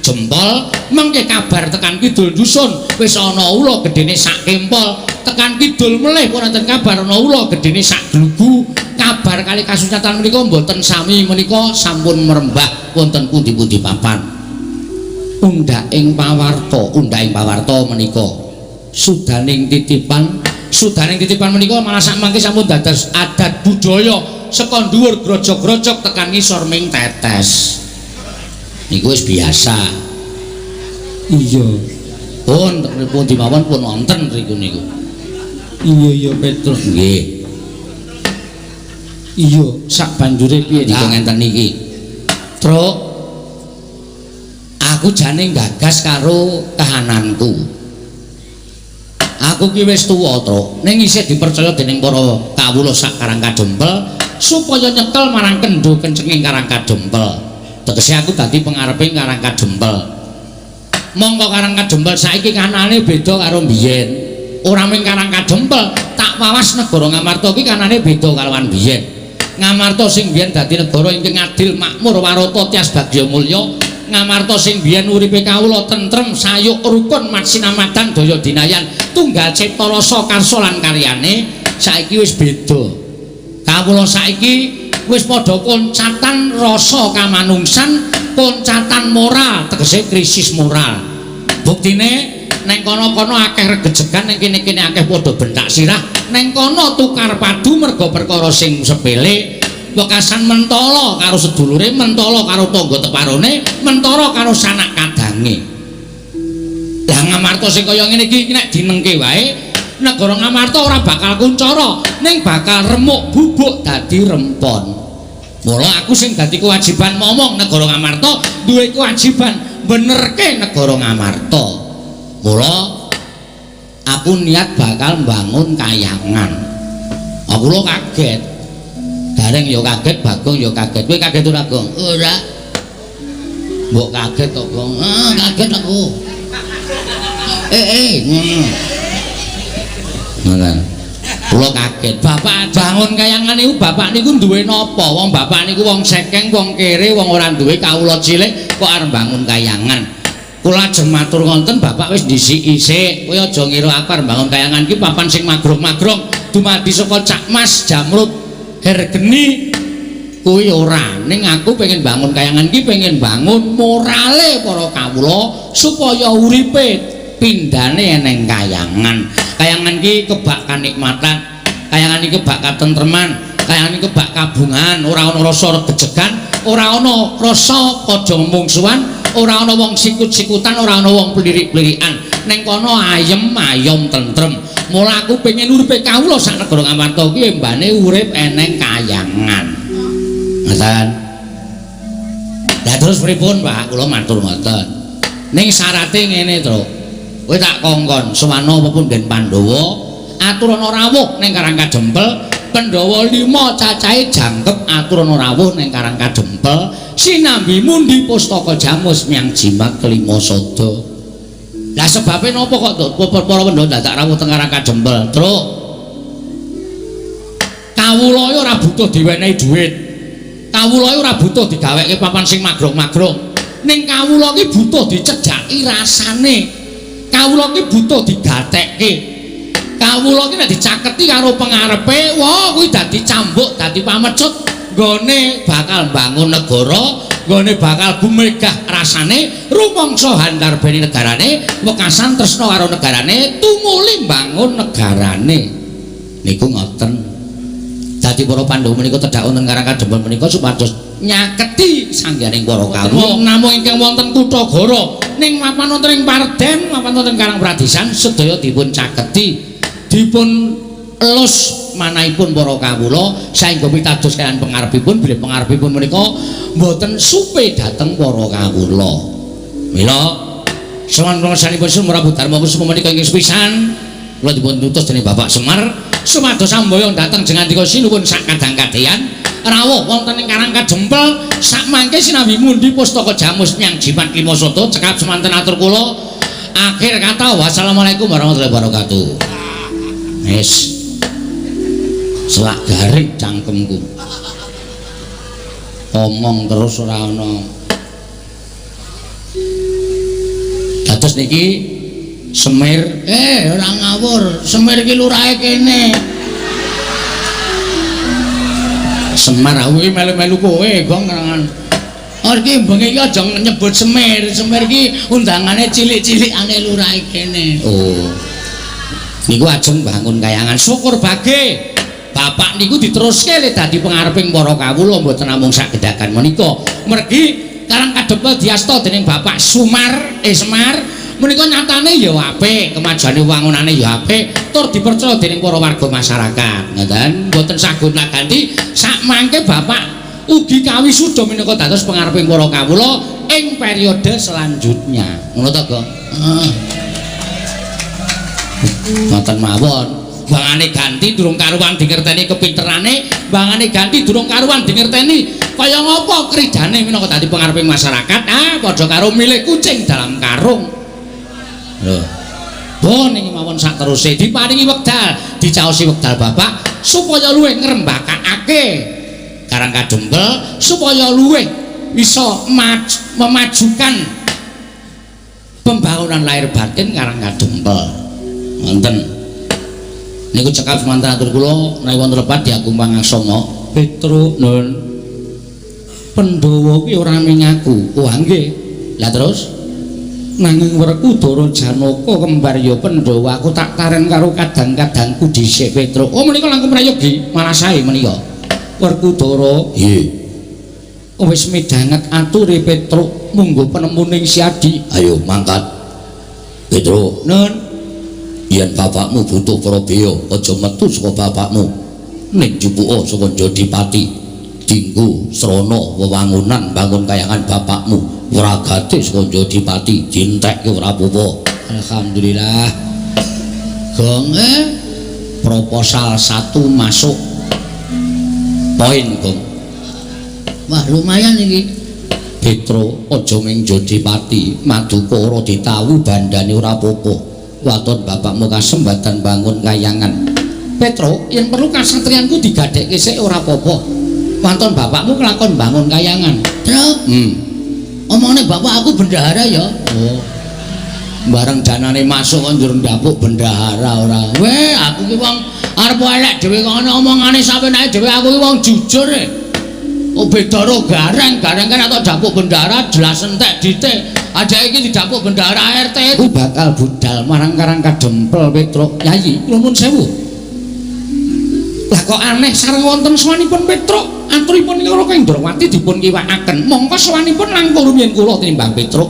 jempol, mengke kabar tekan kidul dusun wis ana ula gedene sak kempol, tekan kidul melih wonten kabar ana ula gedene sak glugu. Kabar kali kasunyatan menika mboten sami menika sampun merembah wonten pundi-pundi papan. Undak ing pawarta menika sudaning titipan menika malah sak mangke sampun dados adat budaya saka dhuwur grojok-grojok tekan ngisor ming tetes. Niku wis biasa. Iya. Pun pundi mawon pun wonten riku niku. Iya Petruk nggih. Iya, sak banjure piye nika ngenten iki. Truk aku jane gagas karo kahananku. Aku ki wis tuwa, Truk. Ning isih dipercaya dening para kawula sak Karang Kadempel supaya nyekel marang kendho kencenging Karang Kadempel. Tegese aku dadi pengareping Karang Kadempel. Mongko Karang Kadempel saiki kanane beda karo mbiyen. Ora mung Karang Kadempel, tak wawas negara Ngamarta ki kanane beda kalawan mbiyen. Ngamarta sing mbiyen dadi negara ingkang adil, makmur, warata, tias bagya mulya. Ngamarta sing biyen uripe kawula tentrem, sayuk, rukun, matsinamadan, daya dinayan, tunggal cipta rasa karsa lan karyane saiki wis beda. Kawula saiki wis padha koncatan rasa kamanungsan, koncatan moral, tegese krisis moral. Buktine neng kono-kono akeh regejegan, neng kene-kene akeh padha bentak sirah, neng kono tukar padu merga perkara sing sepele. Wekasan mentolo karo sedulure, mentolo karo tangga teparone, mentolo karo sanak kadange. Lah Ngamarta sing kaya ngene iki nek dinengke wae, negara Ngamarta ora bakal kuncara, ning bakal remuk bubuk dadi rempon. Mula aku sing dadi kewajiban momong negara Ngamarta duwe kewajiban benerke negara Ngamarta. Mula aku niat bakal mbangun kayangan. Aku lho kaget. Gareng ya kaget, Bagong ya kaget. Kowe kaget ora, Gong? Ora. Mbok kaget kok, Gong. Kaget aku. Ngono. Ngono. Kula kaget. Bapak bangun kayangan niku bapak niku duwe napa? Wong bapak niku wong sekeng, wong kere, wong ora duwe kawula cilik kok arep bangun kayangan. Kula ajeng matur ngonten bapak wis ndisiki sik. Kowe aja ngira aku arep bangun kayangan iki papan sing magrong-magrong dumadi saka Cak Mas Jamrut Hergeni. Kuwi ora, ning aku pengen bangun kayangan iki pengen bangun morale para kawula supaya uripe pindhane eneng kayangan. Kayangan iki kebak kanikmatan, kayangan iki kebak katentreman, kayangan iki kebak kabungan, ora ana rasa gejegan, ora ana rasa padha mungsuhan, ora ana wong sikut-sikutan, ora ana wong plirik-plirikan. Ning kono ayem-ayem tentrem. Mula aku pengen uripe kawula sak negara Ngamarta iki mbane urip eneng kayangan. Ngoten. Lah terus pripun, Pak? Kula matur ngoten. Ning syarate ngene, Tru. Kowe tak kongkon sowana apa pun den Pandhawa, aturana rawuh ning Karang Kadempel, Pandhawa 5 cacahe jangkep aturana rawuh ning Karang Kadempel, sinambi mundi pustaka jamus miang jimat kelima sada. Lah sebabe napa kok para Pandhawa dadak rawuh teng Karang Kadempel, Tru? Kawula ora butuh diwenehi dhuwit. Kawula ora butuh digaweke papan sing magrong-magrong. Ning kawula iki butuh dicedhaki rasane. Kawula iki butuh digatekke. Kawula iki nek dicaketi karo pengarepe, wah kuwi dadi cambuk, dadi pamecut, nggone bakal bangun negara, nggone bakal gumegah rasane, rumangsa handarbeni negarane, wekasan tresna karo negarane, tumuli bangun negarane. Niku ngoten. Dadi para Pandhawa menika tedhak wonten Karang Kadempel menika supados nyaketi sangganing para kawula namung ingkang wonten kutha Goro ning mapan wonten ing Parden mapan wonten Karang Pradesan sedaya dipun caketi dipun elus manahipun para kawula saengga pitados kaliyan pangarepipun bilih pangarepipun menika mboten supe dhateng para kawula. Mila sawan pangsanipun Semar Dharma Kusuma menika inggih sepisan kula dipun tutus dening Bapak Semar sumados samboyong dhateng jengandika sinuwun sak kadang-kadheyan rawuh wonten ing Karang Kadempel sak mangke sinambi mundi pustaka jamus nyang jimat lima sada cekap semanten atur kula akhir kata wassalamualaikum warahmatullahi wabarakatuh. Wis selak garing cangkemku omong terus ora ana. Dados niki Semir ora ngawur, Semir iki lurahe kene. Semar kuwi melu-melu kowe gong nang. Ora iki bengi iki aja nyebut Semir, Semir iki undangane cilik-cilikane lurahe kene. Oh. Niku ajeng bangun kayangan syukur bage. Bapak niku diteruske le dadi pangareping para kawula mboten namung sak gedhakan menika. Mergi Karang Kadempel diasta dening Bapak Semar menika nyatane ya apik, kemajane wangunane ya apik, tur dipercaya dening para warga masyarakat. Ngoten, mboten saged ganti sak mangke Bapak ugi kawisuda menika dados pangareping para kawula ing periode selanjutnya. Ngono ta, Kok? Ngoten mawon. Bangane ganti durung karuan dingerteni kepinterane, bangane ganti durung karuan dingerteni kaya ngapa kridane menika dadi pangareping masyarakat, padha karo milih kucing dalam karung. Lho. Bon iki mawon sak teruse diparingi wekdal, dicaosi wekdal Bapak supaya luwih ngrembakake Karang Kadempel, supaya luwih bisa memajukan pembangunan lahir batin Karang Kadempel. Wonten. Niku cekap semanten atur kula menawi wonten lepat diakumpang asama. Petro nun. Pandhawa ki ora ning aku. Oh nggih. Lah terus nanging Werkudara Janaka kembar ya Pandhawa aku tak taren karo kadang-kadangku dhisik Petro. Oh menika langkung prayogi malah sae menika. Werkudara, nggih. Wis midhanget ature Petro munggo penemuning Siadi. Ayo mangkat. Petro, nun. Yen bapakmu butuh Prabeya, aja metu saka bapakmu. Ning jupuka saka Jodipati. Dinggo srana wewangunan bangun kayangan bapakmu. Ora gate saka Jodipati, dintekke ora apa-apa. Alhamdulillah. Gong proposal 1 masuk. Poin, Gong. Wah, lumayan iki. Petro aja ning Jodipati, Madukara ditawu bandane ora apa-apa. Waton bapakmu kasembatan bangun kayangan Petro, yen perlu kasatriyanku digadekke sik ora apa-apa. Wonten bapakmu kelakon bangun kayangan. Truk. Omongane bapak aku bendahara ya. Oh. Bareng janane masuk kon njur ndapuk bendahara ora. Weh, aku ki wong arep elek dhewe kok ana omongane sampe nek dhewe aku ki wong jujur e. Oh beda karo gareng kan atau dapuk bendahara jelas entek ditik. Aja iki didapuk bendahara RT ku bakal budal marang Karang Kadempel Petro. Yayi, nuwun sewu. Lah kok aneh sareng wonten sawanipun Petro, aturipun kula Kang Ndrawati dipun kiwakaken. Mongko sawanipun langkung rumiyin kula tinimbang Petro.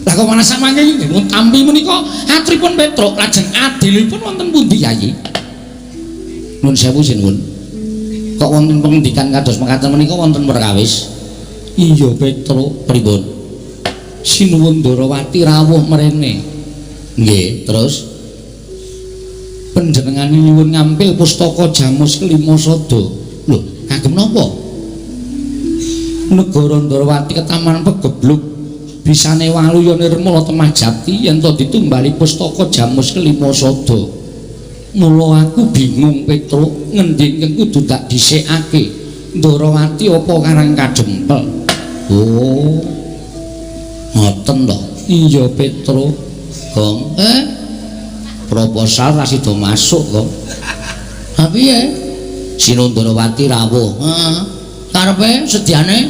Lah kok malah samangke dipun tampi menika aturipun Petro lajeng adilipun wonten pundi Yayi? Nuwun sewu sinuwun. Kok wonten pengendikan kados mekaten menika wonten perkawis? Iya Petro, pripun? Sinuwun Ndrawati rawuh mrene. Nggih, terus panjenengan nyuwun ngampil pustaka Jamus Kelima Sada. Lho, kagem napa? Negara Ndrawati ketaman pegebluk bisane waluya nirmala temah jati yen to ditumbali pustaka Jamus Kelima Sada. Mula aku bingung Petro, ngendi ingkang kudu tak dhisikake? Ndrawati apa Karang Kadempel? Oh. Ngoten to. Iya Petro. Gong, proposal ra sida masuk kok. Ha piye? Sinundrawati rawuh. Heeh. Karepe sediane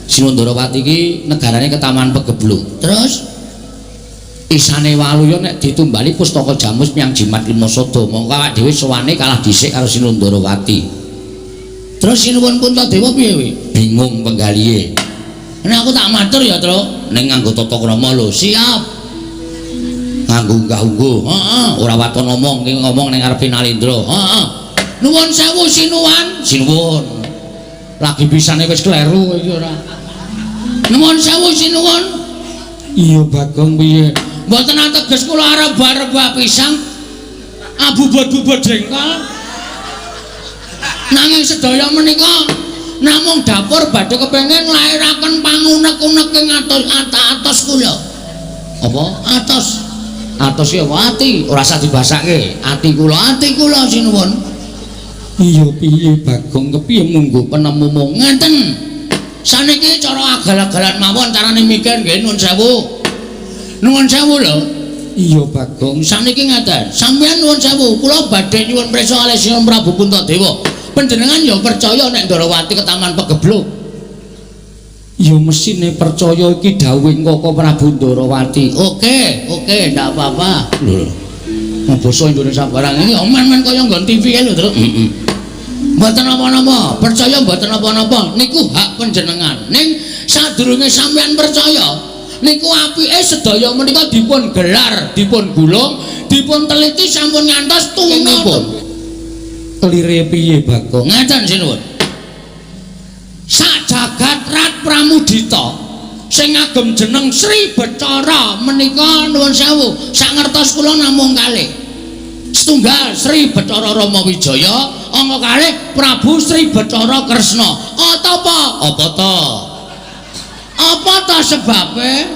Sinundrawati iki negarane ketaman pegebluk. Terus isane waluya nek ditumbali pustaka Jamus Myang Jimat Lima Sada, mongko awak dhewe sowane kalah dhisik karo Sinundrawati. Terus sinuwun Puntadewa piye kowe? Bingung penggalihe. Nek aku tak matur ya, Tru, ning nganggo tata krama lho. Siap. Nganggo unggah-ungguh. Heeh, ora waton ngomong, ki ngomong ning ngarepe Nalendra. Heeh. Nuwun sewu sinuwun. Sinuwun. Lagi pisane wis kleru iki ora. Nuwun sewu sinuwun. Iya Bagong piye? Mboten ateges kula arep-arep pisang. Abubut-bubut jengkol. Nanging sedaya menika namung dapur badhe kepengin lairaken pangunek-unek ing atos kula. Apa? Atos. Atos ya ati, ora usah dibasake. Ati kula sinuwun. Iya piye Bagong kepiye munggo penemumu ngenten. Saniki cara agal-agalan mawon carane mikir nggih nuwun sewu. Nuwun sewu lho. Iya Bagong, saniki ngeten. Sampeyan nuwun sewu, kula badhe nyuwun prisa kalih Sinten Prabu Puntadewa. Panjenengan ya percaya nek Ndrawati ketaman pegebluk. Ya mesine percaya iki dawuhing Koko Prabu Ndrawati. Oke, ndak apa-apa. Lho. Basa Indonesia barang iki men-men kaya nggon TV lho, Tru. Mboten apa-apa, percaya mboten apa-apa. Niku hak panjenengan. Ning sadurunge sampeyan percaya, niku apike sedaya menika dipun gelar, dipun gulung, dipun teliti sampun ngantos tunipun. Kelire piye Bagong? Ngeten sinuwun. Sak jagat Rat Pramudita sing ngagem jeneng Sri Bathara menika nuwun sewu, sak ngertos kula namung kalih. Setunggal Sri Bathara Ramawijaya, angka kalih Prabu Sri Bathara Kresna. Apa to sebabe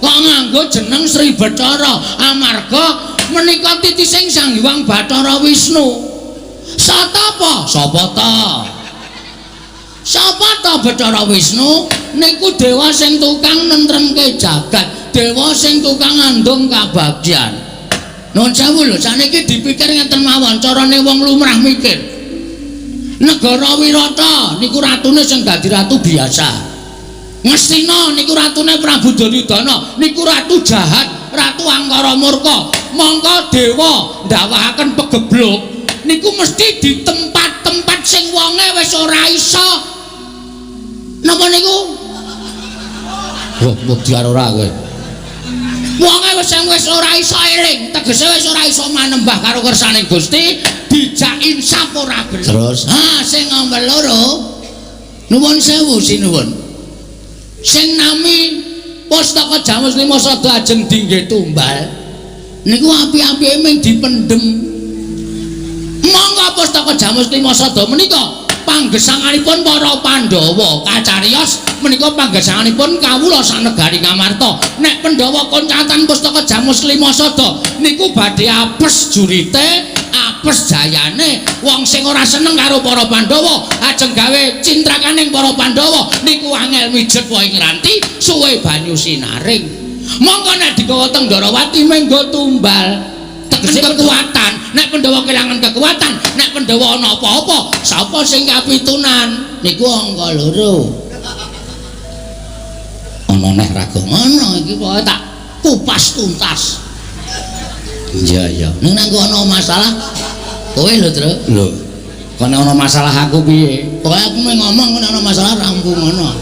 kok nganggo jeneng Sri Bathara? Amarga menika titising Sang Hyang Bathara Wisnu. Sapa ta Bathara Wisnu? Niku dewa sing tukang nentremke jagat, dewa sing tukang ngandung kabagyan. Nuwun sewu lho, saniki dipikir ngeten mawon carane wong lumrah mikir. Negara Wirata niku ratune sing dadi ratu biasa. Ngastina niku ratune Prabu Duryudana, niku ratu jahat, ratu angkara murka. Mongko dewa ndawahaken pegebluk niku mesti di tempat-tempat sing wonge wis ora iso. Napa niku? Wah, mutiara ora kowe. Wonge wis ora iso eling, tegese wis ora iso manembah karo kersane Gusti, dijak insaf ora gelem. Terus, sing nomor loro. Nuwun sewu sinuwun. Sing nami Pustaka Jamus Lima Sada ajeng dingge tumbal. Niku api-apike mung dipendhem. Monggo Pustaka Jamus Lima Sada menika panggesanganipun para Pandhawa kacariyos menika panggesanganipun kawula sanegari Ngamarta. Nek Pandhawa koncatan Pustaka Jamus Lima Sada niku badhe apes jurite, apes jayane wong sing ora seneng karo para Pandhawa ajeng gawe cintrakaning para Pandhawa niku angel mijet wae ngranti suwe banyu sinaring. Monggo nek digawa teng Ndarawati menggo tumbal tegese kekuatan. Nek Pandhawa kelangan kekuatan, nek Pandhawa ana apa-apa, sapa sing kapitunan? Niku angka 2. Ana nek raga ngono iki pokoke tak kupas tuntas. Iya. Ning nek ana masalah kowe lho, Tru. Lho. Kok nek ana masalah aku piye? Pokoke aku mung ngomong nek ana masalah rampung ngono.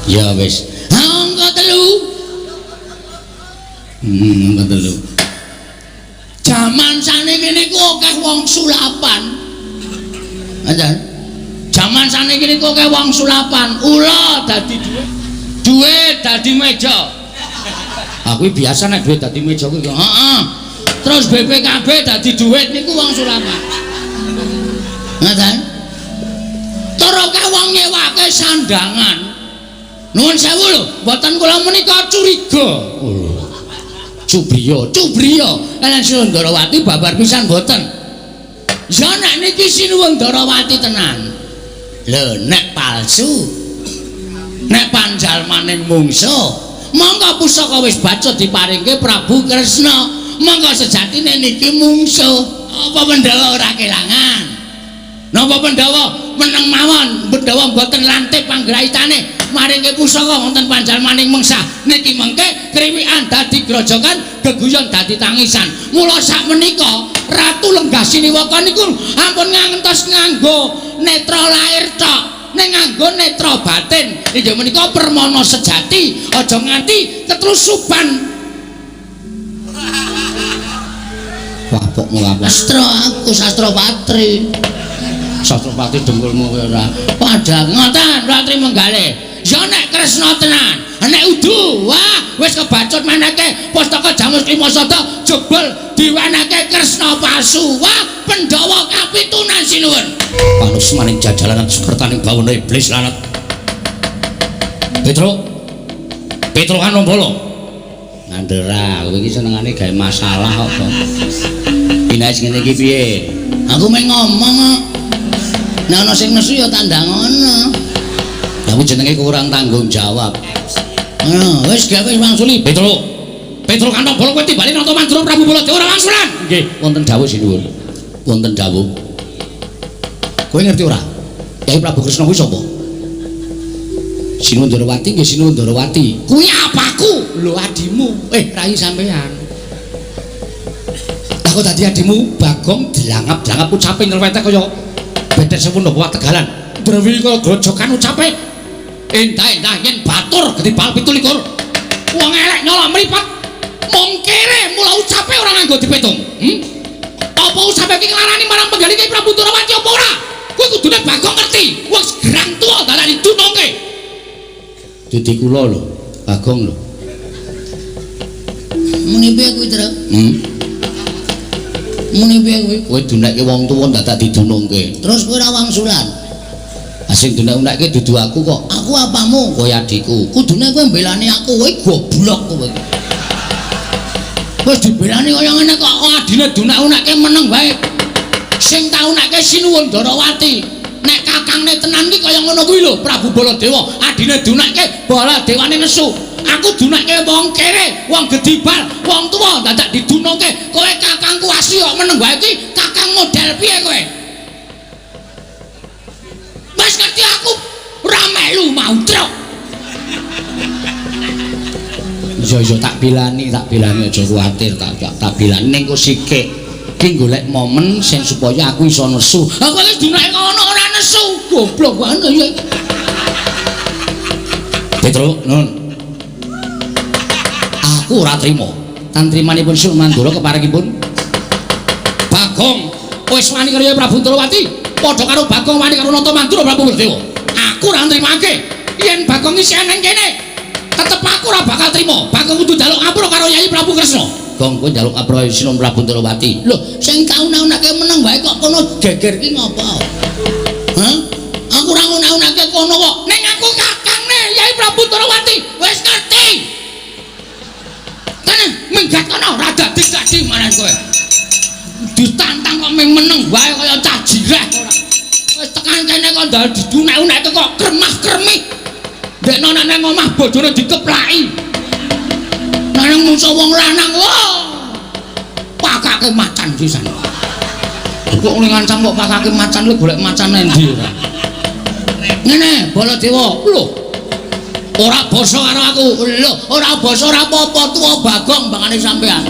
Ya wis. Ha angka 3. Angka 3. Jaman saniki niku akeh wong sulapan. Ajan. Jaman saniki niku akeh wong sulapan. Ula dadi duit dadi meja. Aku biasa nek duit dadi meja kuwi. Heeh. Terus BPKB dadi duit niku wong sulapan. Ngaten. Terus wong nyewake sandangan. Nuwun sewu lho, mboten kula menika curiga. Cubriya. Lan Sinuwun Ndarawati babar pisan mboten. Ya nek niki Sinuwun Ndarawati tenan. Lho nek palsu. Nek panjalmaning mungsuh, monggo pusaka wis baca diparingke Prabu Kresna. Monggo sejatine niki mungsuh. Apa Pandhawa ora kelangan? Napa Pandhawa meneng mawon? Pandhawa mboten lantip panggrahitane maringke pusaka wonten panjalmaning mengsah. Niki mengke kriwikan dadi grojogan, geguyon dadi tangisan. Mula sakmenika Ratu Lenggah-Siniwaka niku ampun ngantos nganggo netra lair tok. Nek nganggo netra batin inggih menika permana sejati, aja nganti ketrusuban. Wapokmu apa? Aku sastra patri. Sastra patri dengkulmu ora. Padahal ngoten patri menggalih. Ya nek Kresna tenan, nek udu, wah wis kebacut meneke pustaka Jamus Klimasada jebul diwenehke Kresna palsu. Wah Pandhawa kapitunan Sinuwun. Panus maning jajalanan sekertaning bawana iblis lanat. Petro kan nombolo. Ngandera, kowe iki senengane gawe masalah kok. Inas ngene iki piye? Aku meng ngomong kok. Nek ana sing nesu ya tandang ngono. Kamu jenenge kurang tanggung jawab. Wis gawe wangsuli. Petro kan nombolo kowe timbali nata mandura Prabu Baladewa ora wangsulan. Nggih, wonten dawuh Sinuwun. Wonten dawuh. Kowe ngerti ora? Kyai Prabu Kresna kuwi sapa? Sinuwun Ndarawati nggih Sinuwun Ndarawati. Kuwi apaku? Lho adimu. Rai sampean. Aku dadi adimu Bagong dilangap-langap ucape nyelwetek kaya bedhek sewu napa tegalan. Drewi kaya grojokan ucape. Entah yen batur gedipal 17. Wong elek nyolok mripat. Mongkere mula ucape ora nganggo dipetung. Apa ucape iki nglarani marang penggali Kyai Prabu Ndarawati apa ora? Kuwi kudune Bagong ngerti. Wis gerang tuwa dalan dunungke. Dadi kula lho, Bagong lho. Muni piye kuwi, Tru? Muni piye kuwi? Kowe dunekke wong tuwa dadak didunungke. Terus kowe ora wangsulan. Sing dunek-unekke dudu aku kok. Aku apamu? Kowe adikku. Kudune kowe mbelani aku, kowe goblok kowe. Wis dibelani kaya ngene kok adine dunek-unekke meneng wae. Sing tau nekke Sinuwun Ndarawati. Nek kakangne tenan iki kaya ngono kuwi lho, Prabu Baladewa. Adine dunekke Baladewane nesu. Aku dunekke wong kere, wong gedibal, wong tuwa dadak didunungke. Kowe kakangku asli kok meneng wae iki kakang model piye kowe? Wis ngerti aku ora melu mau truk. Iya tak bilani aja kuwatir tak bilani ning kok sikik. Ki golek momen sing supaya aku iso nesu. Aku wis dunake kono ora nesu. Goblok banget ya. Petro, nun. Aku ora trima. Tan trimanipun Sinuwun Mandura keparengipun. Bagong wis wani karo Prabu Ndarawati. Padha karo Bagong wani karo Nata Mandura Prabu Baladewa. Aku ora nrimake yen Bagong isih nang kene. Tetep aku ora bakal trima. Bagong kudu njaluk ngapura karo Yai Prabu Kresna. Gong kowe njaluk ngapura Sinuwun Prabu Ndarawati. Lho, sing tau naunake meneng wae kok kono geger ki ngopo? Hah? Aku ora ngono-onake kono kok. Ning aku kakangne Yai Prabu Ndarawati. Wis ngerti. Tenan minggat kono rada dadi manan kowe. Ditantang kok ming meneng wae kaya cah jireh ora. Wis tekan kene kok ndal didunek-unek kok kremah-kremih. Ndekno nek nang omah bojone dikeplaki. Nang musuh wong lanang lho. Pakake macan pisan. Kok ning ngancam kok pakake macan lho golek macan endi ora. Ngene, Baladewa. Lho. Ora basa karo aku. Lho, ora basa ora apa-apa tuwa Bagong bangane sampean.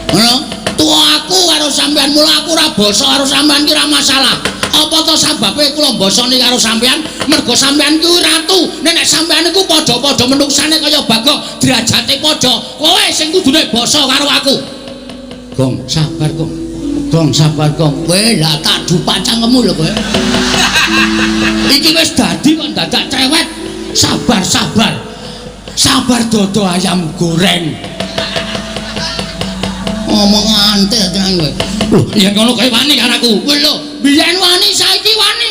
Ngono? Tuwa aku karo sampean mula aku ora basa karo sampean ki ora masalah. Apa to sababe kula basane karo sampean? Mergo sampean kuwi ratu. Nek sampean iku padha-padha menuksane kaya Bagong, derajate padha. Kowe sing kudune basa karo aku. Gong, sabar, Gong. Gong, sabar, Gong. Kowe lah tak dupak cangkemmu lho kowe. Iki wis dadi kok dadak cewek. Sabar, sabar. Sabar dodo ayam goreng. Ngomong antek tenan kowe. Lho, yen ngono kowe wani karo aku. Kowe lho, biyen wani saiki wani.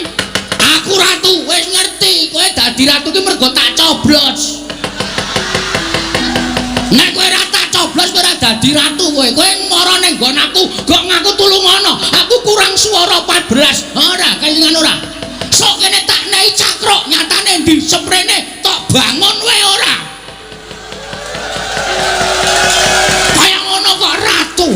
Aku ratu, wis ngerti. Kowe dadi ratu ki mergo tak coblos. Nek kowe ra tak coblos kowe ora dadi ratu kowe. Kowe mara ning nggon aku, kok ngaku tulungono. Aku kurang swara 14. Ora, kelingan ora. Sok kene tak nehi cakruk, nyatane ndi semprene tok bangun kowe ora. Kaya ngono kok ratu.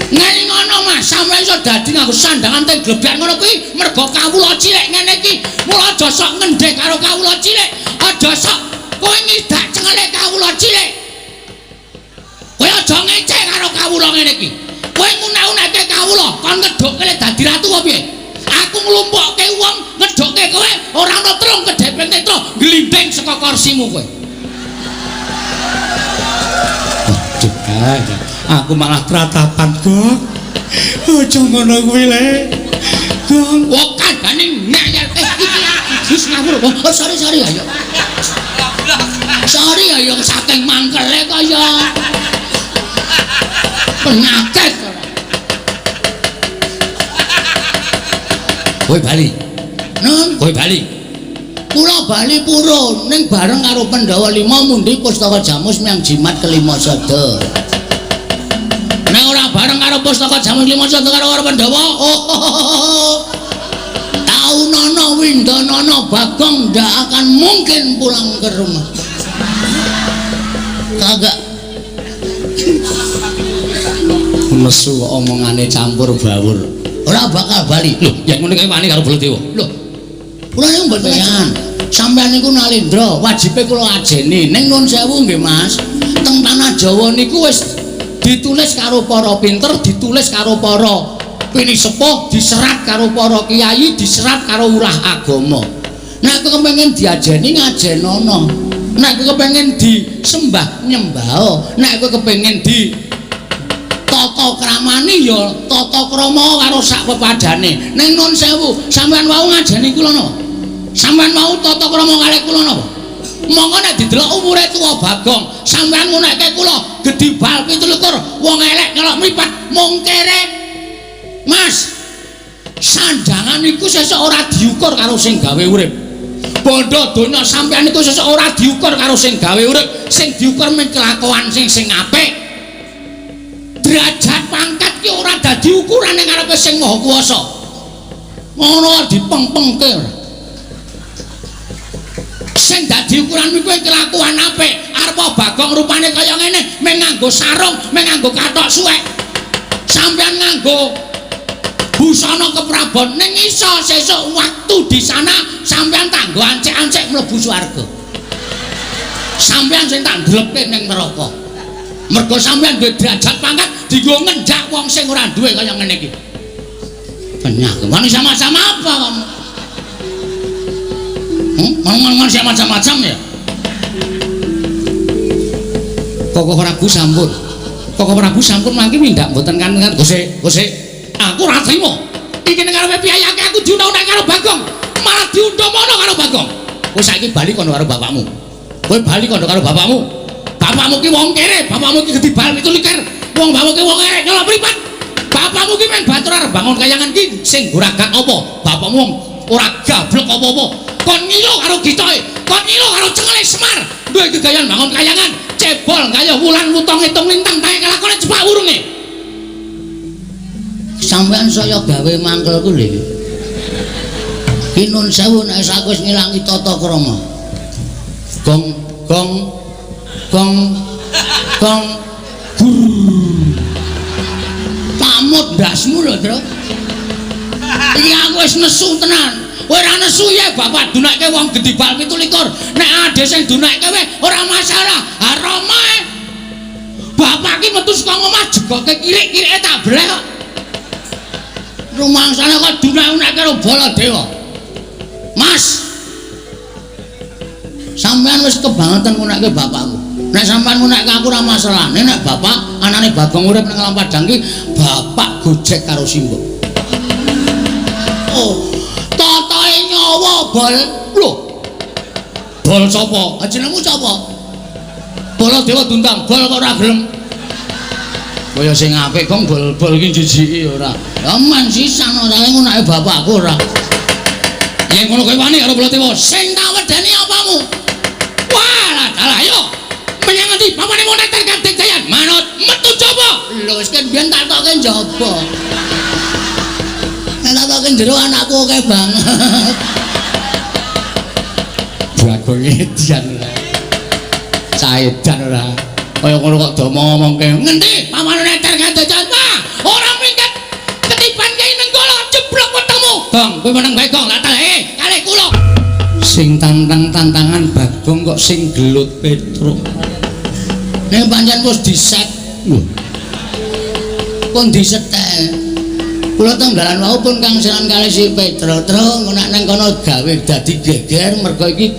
Ngene ngono Mas, sampeyan iso dadi nganggo sandangan teng glebyan ngono kuwi mergo kawula cilik ngene iki. Mula aja sok ngendhek karo kawula cilik. Aja sok kowe ngidak cengele kawula cilik. Kowe aja ngecek karo kawula ngene iki. Kowe ngunak-unake kawula kon ngedhukke dadi ratu apa piye? Aku nglumpukke wong ngedhukke kowe ora ana trung kedhepeng netra glinding saka kursimu kowe. Aduh, aku malah pratapan, Gong. Aja ngono kuwi le. Gong, kok kandhane ngeyel. Wis ngawur. Oh, sorry ayo. Sorry ayo saking mangkele kaya penyakit. Kowe bali. Nun, kowe bali. Kula bali purun ning bareng karo Pandhawa 5 mundi Pustaka Jamus miang jimat kelima sada. Nek ora bareng karo Pustaka Jamus 5 sada karo Pandhawa, Taunana Windanana Bagong ndak akan mungkin pulang ke rumah. Kagak. Mesu omongane campur baur. Ora bakal bali. Lho, yen ngene kae wani karo Baladewa. Lho. Kula niku mboten. Sampeyan niku nalindra, wajibe kula ajeni. Ning nuwun sewu nggih Mas. Teng tanah Jawa niku wis ditulis karo para pinter, ditulis karo para pinisepuh, diserat karo para kiai, diserat karo ulah agama. Nek kepengin diajeni ngajenono. Nek kepengin disembah nyembah. Nek kepengin di tata kramani ya tata krama karo sak pepadane. Ning nuwun sewu, sampeyan wau ngajeni kula napa? Sampeyan mau tata krama kalih kula napa? Monggo nek didelok umure tuwa Bagong, sampeyan ngunekke kula gedhi bal 17 wong elek nyelok mripat mung kere. Mas, sandangan iku sesuk ora diukur karo sing gawe urip. Bondo donya sampeyan iku sesuk ora diukur karo sing gawe urip, sing diukur men kelakuan sing apik. Derajat pangkat ki ora dadi ukurane ngarepe sing maha kuwasa. Ngono dipeng-pengke ora. Sing dadi ukuran kuwi kelakuan apik. Arep Bagong rupane kaya ngene, mung nganggo sarung, mung nganggo kathok suwek. Sampeyan nganggo busana keprabon ning iso sesuk waktu di sana sampeyan tak nggo ancek-ancek mlebu swarga. Sampeyan sing tak ndlepke ning neraka. Mergo sampeyan duwe derajat pangkat dienggo ngendak wong sing ora duwe kaya ngene iki. Penyakit. Wani sama-sama apa kamu? Ngomong sama macam-macam ya. Kok Prabu sampun. Kok Prabu sampun mangke mindak mboten kan Gusti. Aku ora trimo. Iki nek arepe piyayake aku diundang-undang karo Bagong, malah diundhomono karo Bagong. Kowe saiki bali kono karo bapakmu. Kowe bali kono karo bapakmu. Bapakmu ki wong kere, bapakmu ki gedhi bal 17. Wong bapakmu ki wong kere nyolok mripat. Bapakmu ki men batur arep bangun kayangan ki sing guragan apa? Bapakmu ora gablek apa-apa. Kon ngilo karo gitoke, kon ngilo karo cengele Semar. Duwe gegayan bangun kayangan, cebol kaya wulan wutong hitung lintang tae kelakone jebak wurunge. sampean saya gawe mangkelku lho iki. Ki nun sewu nek aku wis ngilangi tata krama. Gong gong gong gong pamut ndasmu lho, Tru. Iki aku wis nesu tenan. Kowe ora nesu ya bapak dunake wong gedibal 17. Nek ade sing dunake kowe ora masalah. Ha Rama bapak ki metu saka omah jegoke kilik-kilike tak bleh kok. Rumangsane kok dunake karo Baladewa. Mas. Sampeyan wis kebangetan ngunake bapakku. Nek sampean ngunake aku ora masalah. Nek bapak anane Bagong urip nang Lampadang ki bapak gojek karo simbok. Oh, tatae nyawa bol. Lho. Bol sapa? Jenengmu sapa? Baladewa Tuntang, bol kok ora gelem. Kaya sing apik kok bol-bol iki jijiki ora. Ya men sisan ora ngunake bapakku ora. Yen ngono kowe wani karo Baladewa, sing tak wedeni apamu? Walah, dalah yo. Menyang ngendi? Papane moneter Kadek Jayan. Manut metu coba. Lho wis kan biyen tak tokke njaba. Nek tak tokke jero anakku akeh banget. Bagong edian ora. Caedan ora. Kaya ngono kok do ngomongke. Ngendi? Papane moneter Kadek Jayan. Ora minggat. Ketiban Kyai Nenggala jeblok wetengmu. Gong, kowe meneng bae Gong. Lah kalih kula. Sing tantang-tantangan Bagong kok sing gelut Petro. Nek pancen wis diset. Lho. Pun disetel. Kula tenggalan wau pun Kang Silan kalih si Petro, Tru, nek nang kono gawe dadi geger mergo iki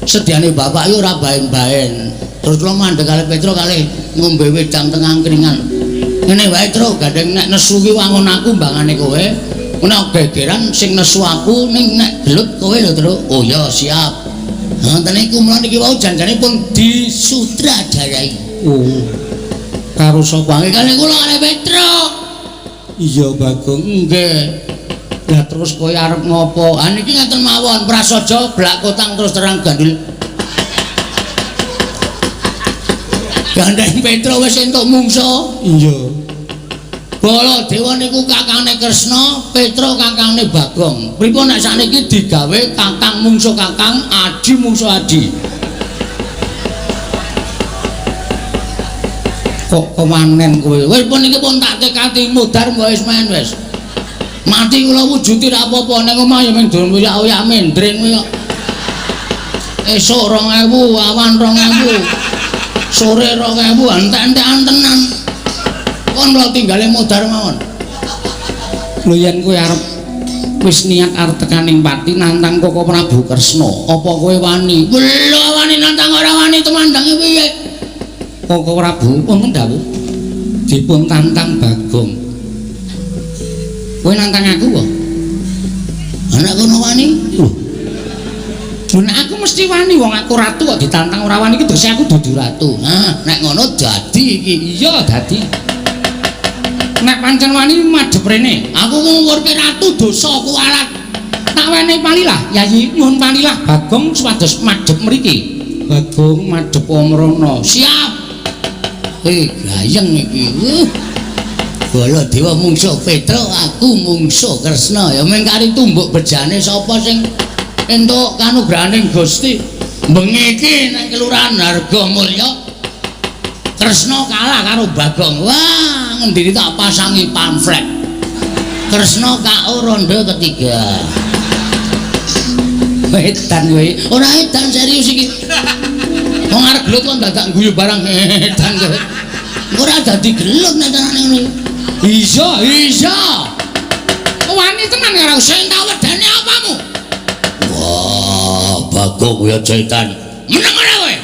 sediane bapak yo ora baen-baen. Terus kula mandeg kalih Petro kalih ngombe wedang teng angkringan. Ngene wae Tru, gandeng nek nesu ki wangun aku mbangane kowe. Nek gegeran sing nesu aku ning nek gelut kowe lho Tru. Oh ya siap. Ngoten niku mula niki wau janjane pun disutradarai. Oh. Karo sapa? Kalih kula kalih Petro. Iya Bagong nggih. Lah terus kowe arep ngopo? Ha niki ngaten mawon, prasaja blak kotang terus terang gandul. Gandeng Petro wis entuk mungsuh. Iya. Baladewa niku kakangane Kresna, Petro kakangane Bagong. Pripun nek sakniki digawe kakang mungsuh kakang, adi mungsuh adi. Kok kewanen kowe? Wis pun iki pun tak tekati mudhar mbok wis men wis. Mati kula wujuti ra apa-apa ning omah ya mung dolen uyak-uyak mendring kowe kok. Esuk 2000, awan 2000. Sore 2000 entek-entekan tenan. Kon kula tinggale mudhar mawon. Lho yen kowe arep wis niat arep tekaning pati nantang Koko Prabu Kresna, apa kowe wani? Lho wani nantang ora wani temandange piye? Koko Prabu pun dawuh dipun tantang Bagong. Kowe nantang aku kok? Anak kono wani? Lho. Nek aku mesti wani wong aku ratu kok ditantang ora wani iki dose aku dudu ratu. Nah, nek ngono dadi iki. Iya dadi. Nek pancen wani madhep rene, aku ngurke ratu dosa kualat. Tak wenehi palilah, Yayi nyuwun palilah Bagong supados madhep mriki. Bagong madhep Omrono. Siap. Gayeng iki. Baladewa mungsuh Petro, aku mungsuh Kresna. Ya mung kari tumbuk bejane sapa sing entuk kanugrahaning Gusti. Bengi iki nang kelurahan Hargamulya. Kresna kalah karo Bagong. Wah, ngendi tak pasangi pamflet. Kresna KO ronde ketiga. Edan kowe. Ora edan serius iki. Wong arep gelut kok dadak guyu barang edan kowe. Ora dadi gelut nek carane ngono. Iya. Wani tenan karo sing tak wedeni apamu? Wah, Bagong kuwi aja edan. Meneng ora kowe?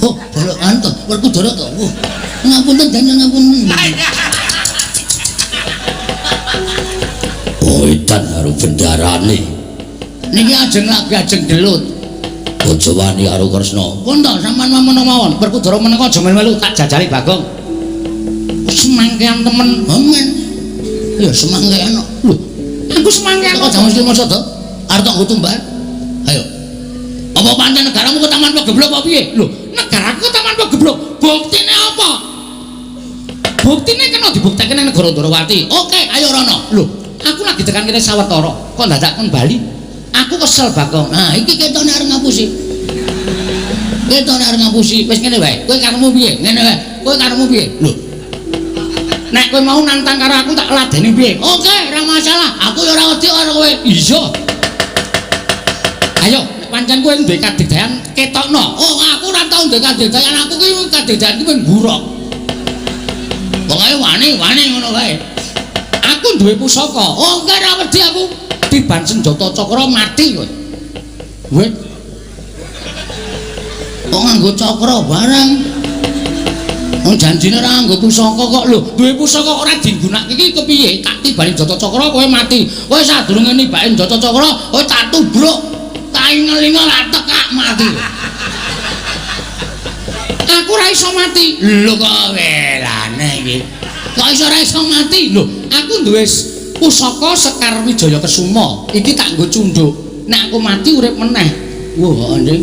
Oh, bolok anto, Werkudara to. Ngapunten Dan ngapunten. Oh, edan karo bendarane. Niki ajeng lagi ajeng gelut. Aja wani karo Kresna. Pun to sampean mawon, Werkudara menika aja melu tak jajali Bagong. Semangkean temen. Amen. Ya semangkean. Lho, aku semangkean kok jaman iki masa to? Arep tak tumbal. Ayo. Apa pancen negaramu kok taman pegeblok apa piye? Lho, negaraku taman pegeblok. Buktine apa? buktine kena dibuktekne ning negara Ndrawati. Oke, ayo rono. Lho, aku lagi tekan kene sawetara. Kok ndadakken bali? Aku kesel Bagong. Nah, iki ketone arep ngapusi. Ketone arep ngapusi. Wis ngene wae. Kowe karepmu piye? Ngene wae. Kowe karepmu piye? Lho. Nek kowe mau nantang karo aku tak ladeni piye? Oke, ora masalah. Aku ya ora wedi karo kowe. Iya. Ayo, pancen kowe duwe kadigdayan ketokno. Oh, aku ora tau duwe kadigdayan. Aku ki kadigdayan ki mburok. Pokoke wani ngono wae. Aku duwe pusaka. Oh, enggak ora wedi aku. Tiban senjata cakra mati kowe. Weh. Kok nganggo cakra barang? Wong janjine ora nganggo pusaka kok lho. Duwe pusaka ora digunakke iki kepiye? Tak tibani jata cakra kowe mati. Kowe sadurunge nibake jata cakra, kowe tak tubruk. Tak ingelinga lak tekak mati. Aku ora iso mati. Lho kok welane iki. Kok ora iso mati? Lho, aku duwe pusaka Sekar Wijaya Kesuma. Iki tak nggo cundhuk. Nek aku mati urip meneh. Wah, anjing.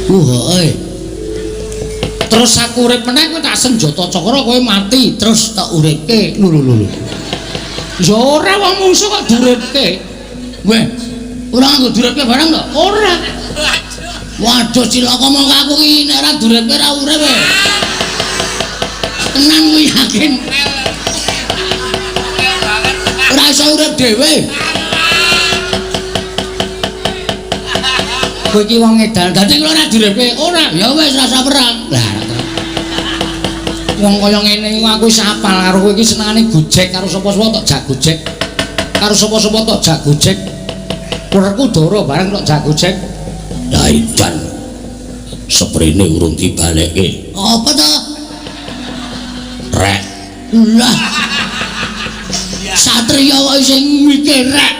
Wah, terus aku urip meneh kowe tak senjata cakra kowe mati terus tak uripke. Lho. Ya ora wong mungsuh kok duripke. Weh, ora nggo duripke barang kok. Ora. Waduh cilaka mongko aku iki nek ora duripke ora urip. Tenan kuwi yakin. Ora iso urip dhewe. Kowe iki wong edan, dadi kula ora duripke. Ora, ya wis rasa perang. Lah. Wong kaya ngene iku aku wis apal karo kowe iki senengane gojek karo sapa-sapa tok jak gojek. Karo sapa-sapa tok jak gojek. Werku dara bareng tok jak gojek. Lah idan. Seprene urung dibalekke. Apa to? Rek. Lah. Satriya kok sing mikir rek.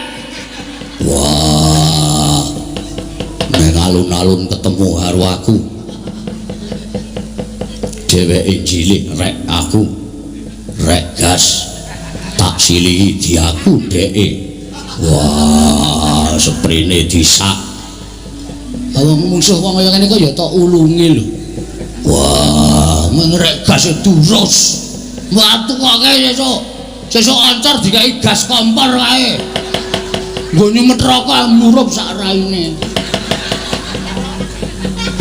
Wah. Nek alun-alun ketemu karo aku. Dheweke cilik rek aku. Rek gas. Tak silihi di aku dheke. Wah, seprene disak. Wong musuh wong kaya ngene kok ya tok ulunge lho. Wah, mengrek gas durus. Watu kok sesuk ancar dikai gas kompor kae. Nggo nyumet rokok murup sak raine.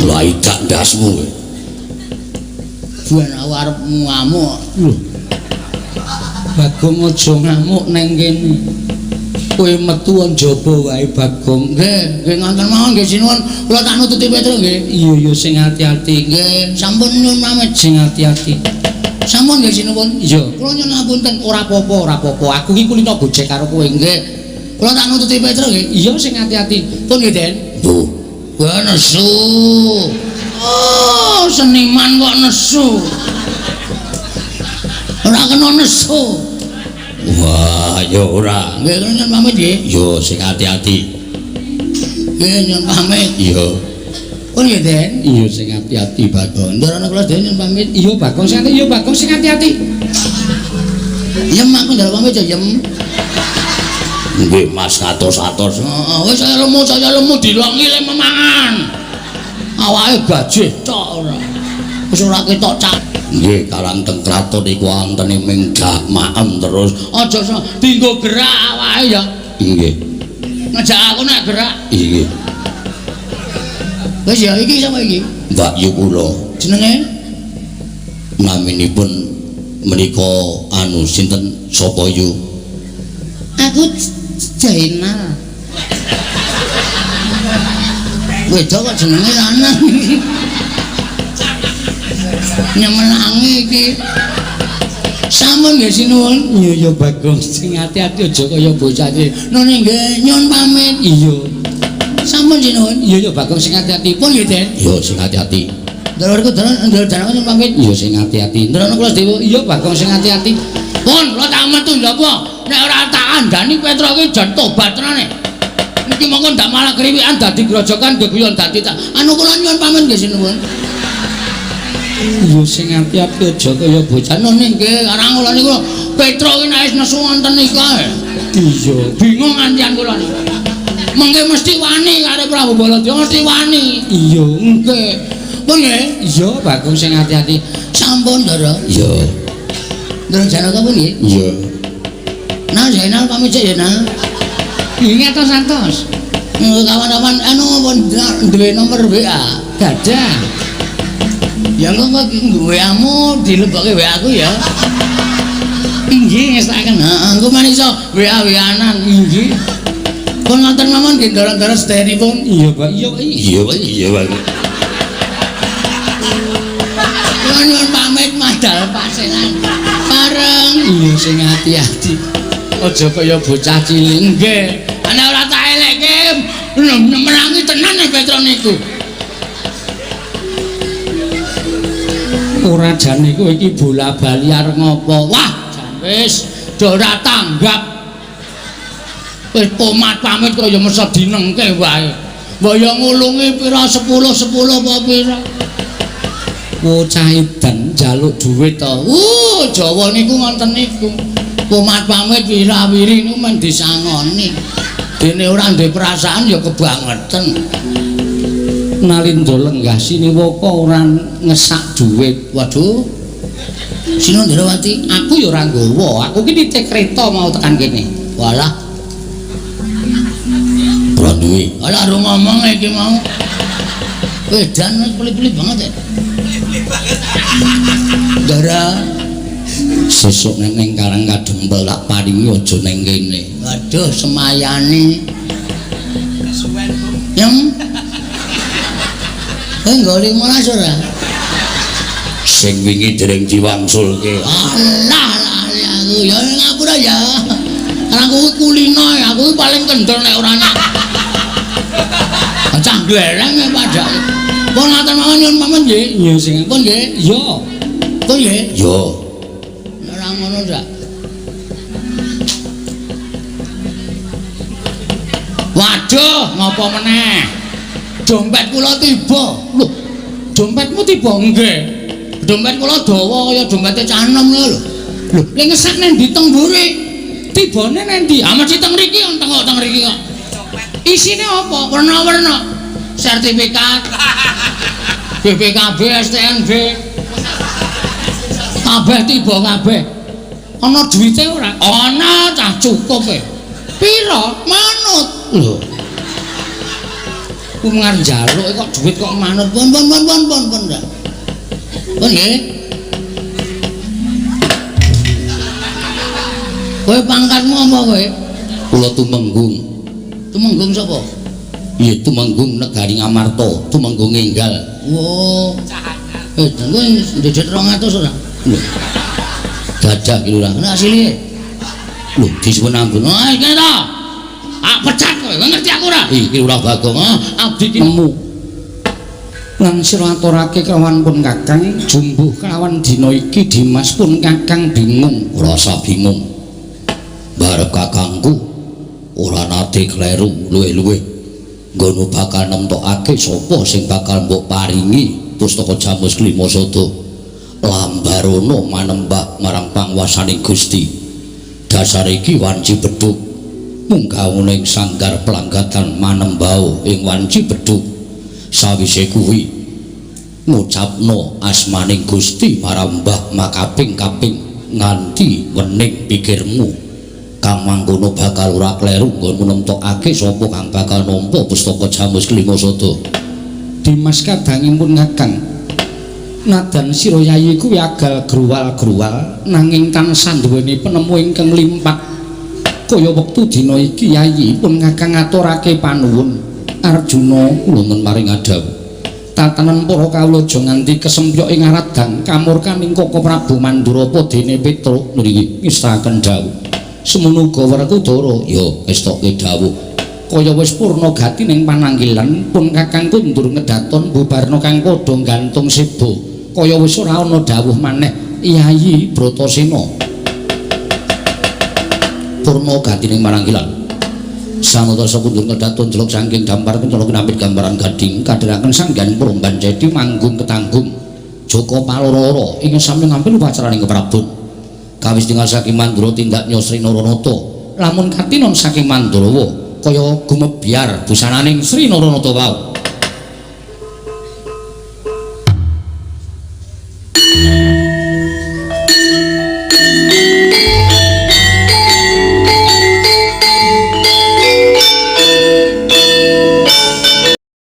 Lah idak ndasmu kowe. Buan arep ngamuk. Lho. Bagong aja ngamuk nang kene. Kowe metu njaba wae Bagong. Nggih ngoten mawon nggih sinuwun. Kula tak nututi Petro nggih. Iya sing ati-ati nggih. Sampun nyuwun pamit sing ati-ati. Sampun nggih sinuwun. Iya. Kula nyuwun ngapunten ora apa-apa. Aku iki kulino gojek karo kowe nggih. Kula tak nututi Petro nggih. Iya sing ati-ati. Pun nggih, Den. Duh. Wah nesu. Oh, seniman kok nesu. Ora kena nesu. Wah, ya ora. Nggih, nyuwun pamit nggih. Yo sing ati-ati. Nggih, nyuwun pamit. Iya. Pun nggih, Den. Iya sing ati-ati Bagong. Ndarana kula Den nyuwun pamit. Iya Bagong sing ati, iya Bagong sing ati-ati. Yem aku ndara pamit ya, Yem. Nggih, Mas atos-atos. Heeh, wis saya lemu dilongi le memangan. Awake gajih tok ora. Wis ora ketok cak. Nggih, Karang Tengkraton iku antene ming maem terus. Aja dinggo gerak awake ya. Nggih. Ngajak aku nek gerak. Nggih. Wis ya iki sapa iki? Mbak Yu kula. Jenenge? Naminipun menika anu sinten sapa Yu? Aku Jainal. Wedok kok jenenge lanang iki. Nyemelangi iki. Sampun nggih sinuwun. Iya Bagong sing ati-ati aja kaya bocah iki. Nune nggih nyuwun pamit. Iya. Sampun sinuwun. Iya Bagong sing ati-ati. Pun nggih Den. Iya sing ati-ati. Ndaraku ndaraku nyuwun pamit. Iya sing ati-ati. Ndarana kula Dewa. Iya Bagong sing ati-ati. Pun kula tak metu lha apa? Nek ora tak andani Petro iki jan tobat tenane. Niki mongko ndak malah kriwikan dadi grojokan geguyon dadi tak. Anu kula nyuwun pamit nggih sinuwun. Iya sing ati-ati aja kaya bocah none nggih karang kula niku Petro iki nek nesu wonten nika. Iya, bingung anjan kula niku. Mengke mesti wani karo Prabu Baladya mesti wani. Iya, nggih. Pun nggih. Iya, Bagong sing ati-ati. Sampun, Ndara. Iya. Ndara Janaka pun nggih. Iya. Nah, Zainal pamit sik ya, Nah. Ingat to santos. Kawan-kawan anu pun duwe nomor WA. Gadah. Ya engko WA-mu dilebokke WA aku ya. Inggih ngestaken. Heeh, engko men iso WA-WA-an inggih. Pun ngoten mawon nggih ndara-ndara sedayanipun. Iya, Pak. Iya, Pak. Iya, Pak. Iya, Pak. Nyuwun pamit madal pasenan. Bareng. Iya sing ati-ati. Aja kaya bocah cilik nggih. Ana ora tak elekke. Menangi tenan nek Petron niku. Ora jane kowe iki bola-bali arep ngopo? Wah, jan wis do ora tanggap. Wis pomat pamit kok ya mesti dinengke wae. Mbok ya ngulungi pira 10 apa pira. Bocah edan njaluk dhuwit to. Jawa niku ngoten niku. Pomat pamit wira-wiri niku men disangoni. Dene ora duwe perasaan ya kebangetan. Nalindra lenggah Siniwaka ora ngesak dhuwit. Waduh. Sino Ndrawati, aku ya ora nggawa. Aku ki nitik kreta mau tekan kene. Walah. Ora duwe. Alah ro ngomong iki mau. Edan pelit-pelit banget ya. Ndara sesuk nek ning Karang Kadempel tak paringi aja ning kene. Waduh, semayani. Yang enggak 15 ora. Sing wingi dereng diwangsulke. Alah aku ya ngapura ya. Aku kulino ya, aku paling kendel nek ora nek. Cah glereng ya padake. Pun ngaten mawon nyuwun pamit nggih. Iya sing pun nggih. Iya. Pun nggih. Yo. Ora ngono dak. Waduh, ngopo meneh? Dompet kula tiba. Lho, dompetmu tiba nggih. Dompet kula dawa kaya dompete canem lho. Lho, lek ngesak nang ndi teng mburi? Tibane nang ndi? Ah mesti teng mriki teng mriki kok. Isine apa? Werna-werna. Sertifikat. BPKB, STNB. Kabeh tiba kabeh. Ana duwite ora? Ana, cah cukup e. Pira? Manut. Lho. Ku ngarep njaluk kok duit kok manut. Pun. Ndak. Pun nggih. Kowe pangkatmu apa kowe? Kula Tumenggung. Tumenggung sapa? Iya Tumenggung Negari Ngamarta, Tumenggung Enggal. Oh. Kowe ndedet 200 ora? Lho. Dadah ki lurah. Nek asline. Lho, disuwun ampun. Ah, iki ta. Ah pecat kowe, ngerti aku ora? Iki lurah Bagong. Abdi ki nemu. Lan sira aturake kelawan pun Kakang, jumbuh kelawan dina iki Dimas pun Kakang bingung. Ora usah bingung. Barep kakangku ora nate kleru luwe-luwe. Nggono bakal nemtokake sapa sing bakal mbok paringi pustaka Jamus Klimasada. Lambarono manembah marang panguwasaning Gusti. Dasar iki wanci bedhug. Munggahing sanggar pelanggatan manembao ing wanci bedhug. Sawise kuwi ngucapno asmaning Gusti marang Mbah makaping-kaping nganti wening pikirmu. Kang mangkono bakal ora kleru nggonmu nemtokake sapa kang bakal nampa pustaka Jamus Klimasada. Dimas kadangipun Kakang. Nadan sira yayi kuwi agal gruwal-gruwal nanging tansah duweni penemu ingkang limpak. Kaya wektu dina iki yayi pun Kakang ngaturake panuwun Arjuna kula men maring adhawu. Tatanen para kawula aja nganti kesempyok ing aradang kamurkaning Koko Prabu Mandurapa dene Petruk mriki ngestaken dawuh. Semono uga Werkudara ya estoke dawuh. Kaya wis purna gati ning pananggilan pun Kakang kundur ngedaton bubarna kang padha gantung sebo. Kaya wis ora ana dawuh maneh Yayi Bratasena. Purna gati ning pananggilan. Sanutasa kundur ngedaton jeluk saking dampar kencana kinapit gambaran gading kadheraken sanggan Promban Cedi manggung ketanggung Joko Palororo ing sami ngampil upacaraning keprabon. Kawis tinggal saking Mandura tindak nyosri Naranata. Lamun katinon saking Mandurawa kaya gumebyar busananing Sri Naranata wau.